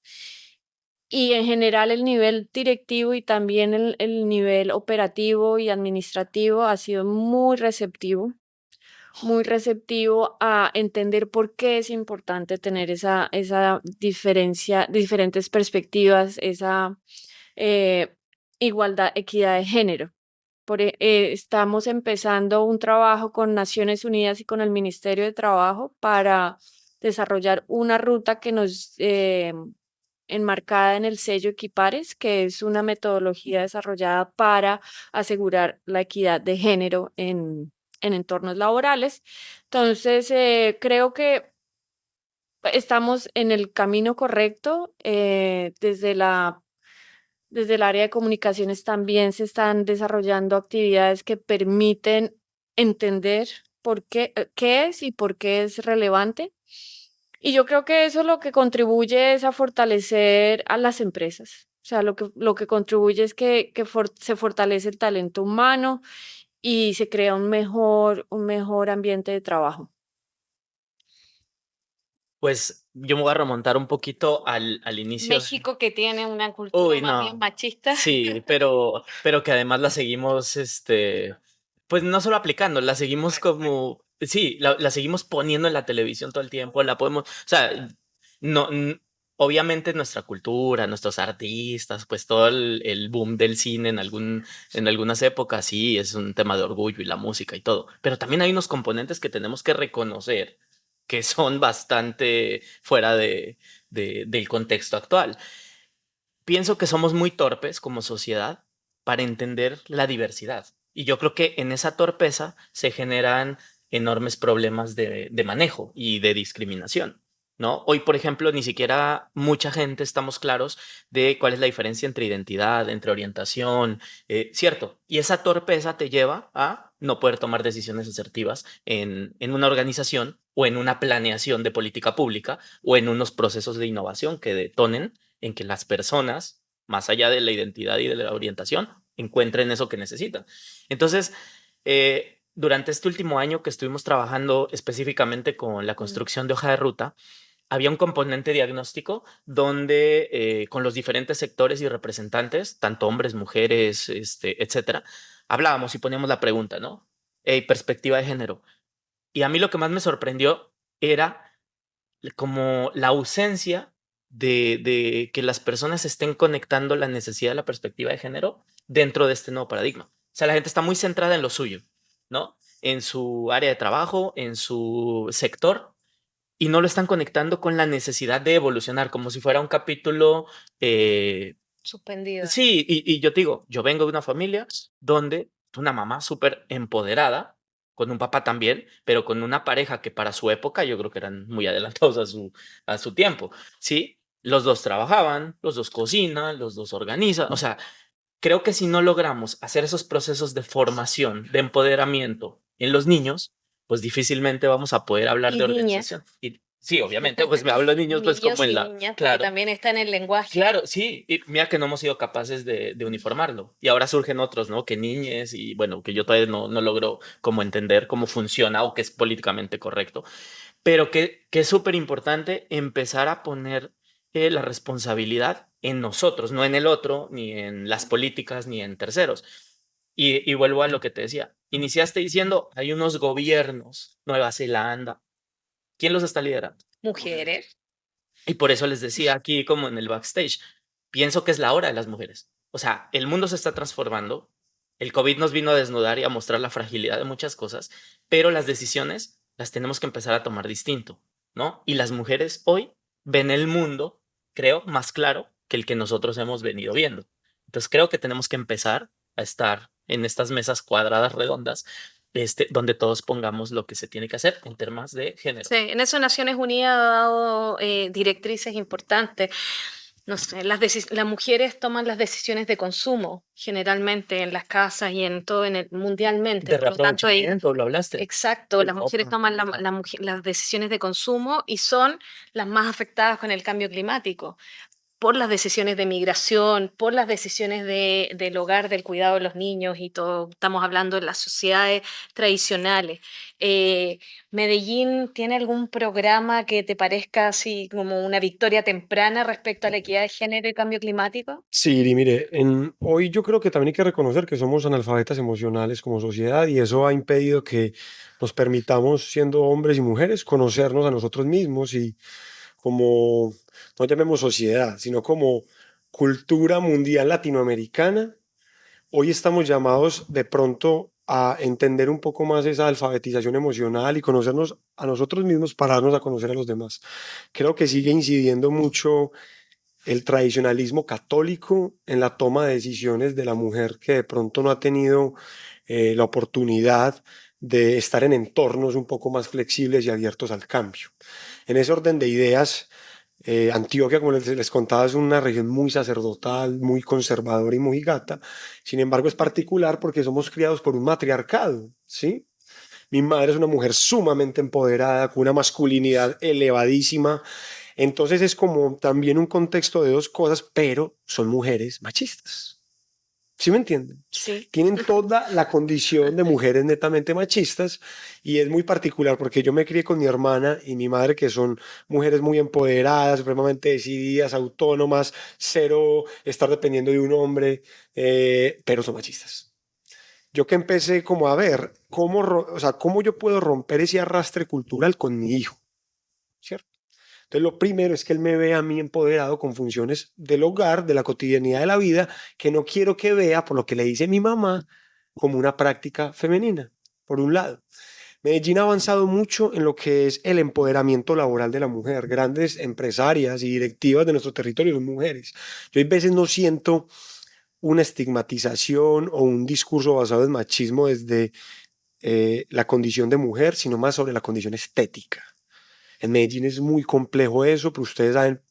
Y en general el nivel directivo y también el nivel operativo y administrativo ha sido muy receptivo a entender por qué es importante tener esa diferencia, diferentes perspectivas, esa eh, igualdad, equidad de género. Estamos empezando un trabajo con Naciones Unidas y con el Ministerio de Trabajo para desarrollar una ruta que nos enmarcada en el sello Equipares, que es una metodología desarrollada para asegurar la equidad de género en entornos laborales. Entonces, creo que estamos en el camino correcto. Desde el área de comunicaciones también se están desarrollando actividades que permiten entender qué es y por qué es relevante. Y yo creo que eso lo que contribuye es a fortalecer a las empresas. O sea, lo que contribuye es que se fortalece el talento humano y se crea un mejor ambiente de trabajo. Pues yo me voy a remontar un poquito al inicio. México, que tiene una cultura Uy, más bien no. machista. Sí, pero que además la seguimos, pues no solo aplicando, la seguimos como, sí, la seguimos poniendo en la televisión todo el tiempo, la podemos, o sea, no, obviamente nuestra cultura, nuestros artistas, pues todo el boom del cine en algunas épocas, sí, es un tema de orgullo y la música y todo, pero también hay unos componentes que tenemos que reconocer que son bastante fuera del contexto actual. Pienso que somos muy torpes como sociedad para entender la diversidad. Y yo creo que en esa torpeza se generan enormes problemas de manejo y de discriminación, ¿no? Hoy, por ejemplo, ni siquiera mucha gente estamos claros de cuál es la diferencia entre identidad, entre orientación, cierto. Y esa torpeza te lleva a no poder tomar decisiones asertivas en una organización o en una planeación de política pública o en unos procesos de innovación que detonen en que las personas, más allá de la identidad y de la orientación, encuentren eso que necesitan. Entonces, durante este último año que estuvimos trabajando específicamente con la construcción de hoja de ruta, había un componente diagnóstico donde con los diferentes sectores y representantes, tanto hombres, mujeres, etcétera, hablábamos y poníamos la pregunta, ¿no? Perspectiva de género. Y a mí lo que más me sorprendió era como la ausencia de que las personas estén conectando la necesidad de la perspectiva de género dentro de este nuevo paradigma. O sea, la gente está muy centrada en lo suyo, ¿no? En su área de trabajo, en su sector, y no lo están conectando con la necesidad de evolucionar, como si fuera un capítulo. Suspendido. Sí, y yo te digo, yo vengo de una familia donde una mamá súper empoderada, con un papá también, pero con una pareja que para su época yo creo que eran muy adelantados a su tiempo, ¿sí? Los dos trabajaban, los dos cocinan, los dos organizan, o sea, creo que si no logramos hacer esos procesos de formación, de empoderamiento en los niños, pues difícilmente vamos a poder hablar Y de niñas. organización. Y sí, obviamente, pues me hablo de niños, pues Niños como en y la, niñas, porque claro, también está en el lenguaje. claro, sí, y mira que no hemos sido capaces de uniformarlo. Y ahora surgen otros, ¿no? Que niñes y bueno, que yo todavía no logro como entender cómo funciona o que es políticamente correcto. pero que es súper importante empezar a poner la responsabilidad en nosotros, no en el otro, ni en las políticas, ni en terceros. Y vuelvo a lo que te decía. Iniciaste diciendo, hay unos gobiernos, Nueva Zelanda. ¿Quién los está liderando? Mujeres. Y por eso les decía aquí, como en el backstage, pienso que es la hora de las mujeres. O sea, el mundo se está transformando. El COVID nos vino a desnudar y a mostrar la fragilidad de muchas cosas, pero las decisiones las tenemos que empezar a tomar distinto, ¿no? Y las mujeres hoy ven el mundo, creo, más claro que el que nosotros hemos venido viendo. Entonces creo que tenemos que empezar a estar en estas mesas cuadradas redondas, donde todos pongamos lo que se tiene que hacer en temas de género. Sí, en eso Naciones Unidas ha dado directrices importantes. No sé, las mujeres toman las decisiones de consumo generalmente en las casas y en todo mundialmente. De Por lo tanto, reaprovechamiento, lo hablaste. exacto, las Ropa. mujeres toman las decisiones de consumo y son las más afectadas con el cambio climático, por las decisiones de migración, por las decisiones del hogar, del cuidado de los niños y todo. Estamos hablando de las sociedades tradicionales. ¿Medellín tiene algún programa que te parezca así como una victoria temprana respecto a la equidad de género y cambio climático? Sí, y mire, hoy yo creo que también hay que reconocer que somos analfabetas emocionales como sociedad y eso ha impedido que nos permitamos, siendo hombres y mujeres, conocernos a nosotros mismos y como, no llamemos sociedad, sino como cultura mundial latinoamericana. Hoy estamos llamados de pronto a entender un poco más esa alfabetización emocional y conocernos a nosotros mismos para darnos a conocer a los demás. Creo que sigue incidiendo mucho el tradicionalismo católico en la toma de decisiones de la mujer que de pronto no ha tenido la oportunidad de estar en entornos un poco más flexibles y abiertos al cambio. En ese orden de ideas, Antioquia, como les contaba, es una región muy sacerdotal, muy conservadora y muy gata. Sin embargo, es particular porque somos criados por un matriarcado, ¿sí? Mi madre es una mujer sumamente empoderada, con una masculinidad elevadísima. Entonces es como también un contexto de dos cosas, pero son mujeres machistas. ¿Sí me entienden? Sí. Tienen toda la condición de mujeres netamente machistas y es muy particular porque yo me crié con mi hermana y mi madre que son mujeres muy empoderadas, supremamente decididas, autónomas, cero estar dependiendo de un hombre, pero son machistas. Yo que empecé como a ver cómo yo puedo romper ese arrastre cultural con mi hijo, ¿cierto? Entonces, lo primero es que él me vea a mí empoderado con funciones del hogar, de la cotidianidad de la vida, que no quiero que vea, por lo que le dice mi mamá, como una práctica femenina, por un lado. Medellín ha avanzado mucho en lo que es el empoderamiento laboral de la mujer. Grandes empresarias y directivas de nuestro territorio son mujeres. Yo a veces no siento una estigmatización o un discurso basado en machismo desde la condición de mujer, sino más sobre la condición estética. En Medellín es muy complejo eso, pero ustedes saben,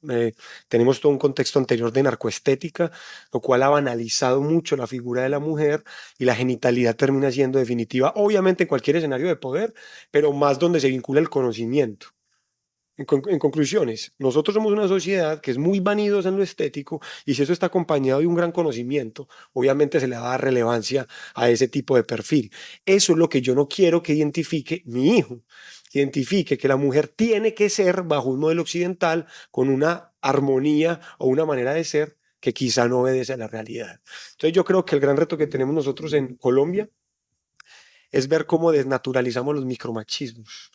tenemos todo un contexto anterior de narcoestética, lo cual ha banalizado mucho la figura de la mujer y la genitalidad termina siendo definitiva, obviamente en cualquier escenario de poder, pero más donde se vincula el conocimiento. En conclusiones, nosotros somos una sociedad que es muy vanidosa en lo estético y si eso está acompañado de un gran conocimiento, obviamente se le va a dar relevancia a ese tipo de perfil. Eso es lo que yo no quiero que identifique mi hijo, que identifique que la mujer tiene que ser bajo un modelo occidental con una armonía o una manera de ser que quizá no obedece a la realidad. Entonces yo creo que el gran reto que tenemos nosotros en Colombia es ver cómo desnaturalizamos los micromachismos,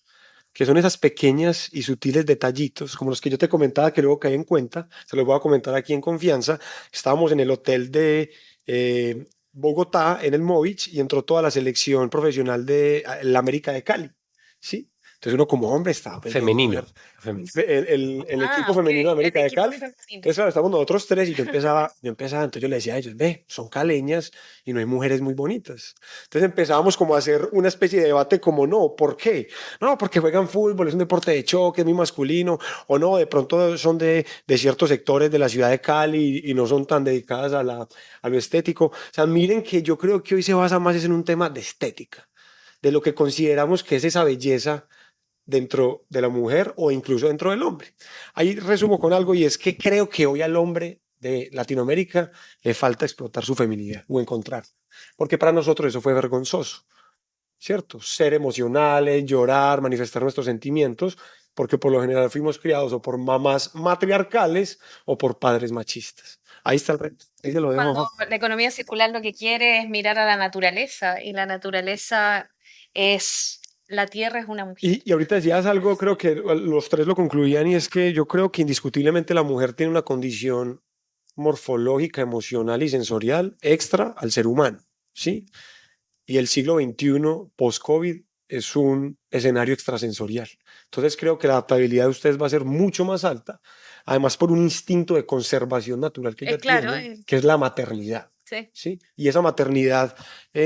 que son esas pequeñas y sutiles detallitos, como los que yo te comentaba que luego caí en cuenta, se los voy a comentar aquí en confianza. Estábamos en el hotel de Bogotá, en el Movich, y entró toda la selección profesional de la América de Cali, ¿sí? Entonces uno como hombre estaba... Femenino. El equipo femenino de América de Cali. Entonces, claro, estábamos nosotros tres y yo empezaba, entonces yo le decía a ellos, ve, son caleñas y no hay mujeres muy bonitas. Entonces empezábamos como a hacer una especie de debate como, no, ¿por qué? No, porque juegan fútbol, es un deporte de choque, es muy masculino, o no, de pronto son de ciertos sectores de la ciudad de Cali y no son tan dedicadas a lo estético. O sea, miren que yo creo que hoy se basa más en un tema de estética, de lo que consideramos que es esa belleza dentro de la mujer o incluso dentro del hombre. Ahí resumo con algo y es que creo que hoy al hombre de Latinoamérica le falta explotar su feminidad o encontrar, porque para nosotros eso fue vergonzoso. ¿cierto? Ser emocionales, llorar, manifestar nuestros sentimientos, porque por lo general fuimos criados o por mamás matriarcales o por padres machistas. Ahí está el reto. Ahí se lo dejo. Cuando la economía circular lo que quiere es mirar a la naturaleza y la naturaleza es, la tierra es una mujer. Y ahorita decías algo, creo que los tres lo concluían, y es que yo creo que indiscutiblemente la mujer tiene una condición morfológica, emocional y sensorial extra al ser humano, ¿sí? Y el siglo XXI, post-COVID, es un escenario extrasensorial. Entonces creo que la adaptabilidad de ustedes va a ser mucho más alta, además por un instinto de conservación natural que ya Claro, tienen, que es la maternidad. sí. ¿Sí? Y esa maternidad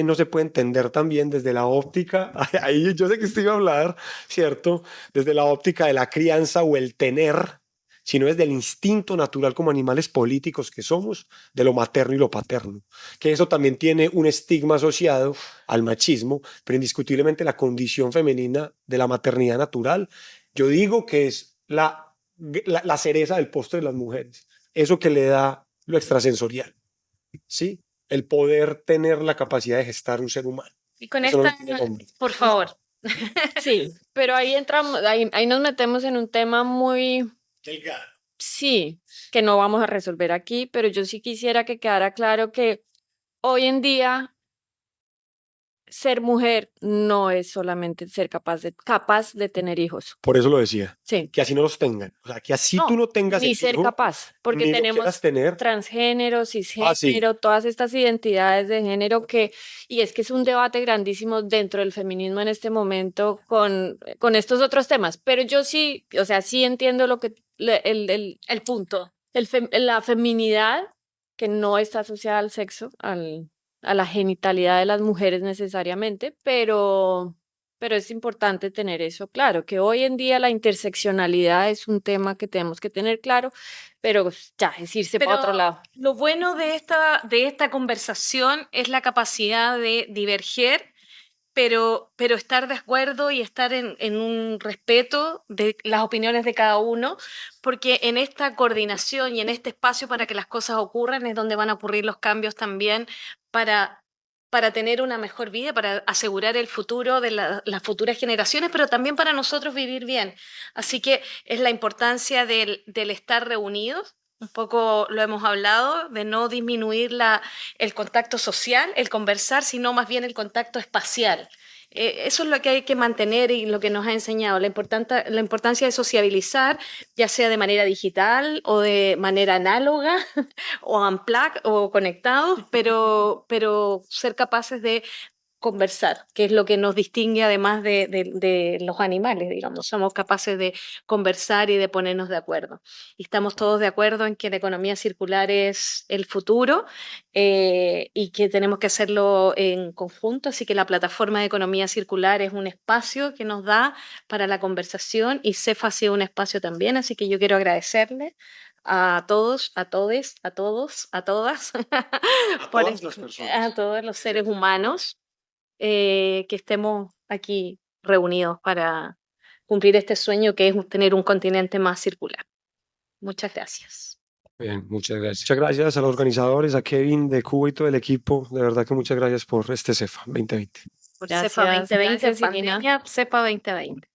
no se puede entender también desde la óptica, ahí yo sé que usted iba a hablar, ¿cierto? Desde la óptica de la crianza o el tener, sino desde el instinto natural como animales políticos que somos, de lo materno y lo paterno. Que eso también tiene un estigma asociado al machismo, pero indiscutiblemente la condición femenina de la maternidad natural, yo digo que es la cereza del postre de las mujeres, eso que le da lo extrasensorial. ¿Sí? El poder tener la capacidad de gestar un ser humano. Y con Eso no esta, lo tiene el hombre. por favor. Sí, pero ahí entramos, ahí nos metemos en un tema muy, Delgado. sí, que no vamos a resolver aquí, pero yo sí quisiera que quedara claro que hoy en día ser mujer no es solamente ser capaz de tener hijos. Por eso lo decía, Sí. que así no los tengan. O sea, que así No, tú no tengas ni el ser hijo, capaz, porque ni lo tenemos quieras tener. transgénero, sí. cisgénero, todas estas identidades de género y es que es un debate grandísimo dentro del feminismo en este momento con estos otros temas, pero yo sí, o sea, sí entiendo lo que, El punto. la feminidad, que no está asociada al sexo, a la genitalidad de las mujeres necesariamente, pero es importante tener eso claro, que hoy en día la interseccionalidad es un tema que tenemos que tener claro, pero ya es irse para otro lado. Lo bueno de esta conversación es la capacidad de diverger, pero estar de acuerdo y estar en un respeto de las opiniones de cada uno, porque en esta coordinación y en este espacio para que las cosas ocurran es donde van a ocurrir los cambios también para tener una mejor vida, para asegurar el futuro de las futuras generaciones, pero también para nosotros vivir bien. Así que es la importancia del estar reunidos. Un poco lo hemos hablado, de no disminuir el contacto social, el conversar, sino más bien el contacto espacial. Eso es lo que hay que mantener y lo que nos ha enseñado, la importancia de sociabilizar, ya sea de manera digital o de manera análoga, o unplugged o conectados, pero ser capaces de conversar, que es lo que nos distingue además de los animales, digamos. Somos capaces de conversar y de ponernos de acuerdo. Y estamos todos de acuerdo en que la economía circular es el futuro y que tenemos que hacerlo en conjunto. Así que la plataforma de economía circular es un espacio que nos da para la conversación y CEFA ha sido un espacio también. Así que yo quiero agradecerle a todos, a todes, a todos, a todas, todas las personas. a todos los seres humanos que estemos aquí reunidos para cumplir este sueño que es tener un continente más circular. Muchas gracias. Bien, muchas gracias. Muchas gracias a los organizadores, a Kevin de Cuba y todo el equipo. De verdad que muchas gracias por este CEFA 2020. Por Gracias, CEFA 2020, gracias, Irina. pandemia, CEFA 2020.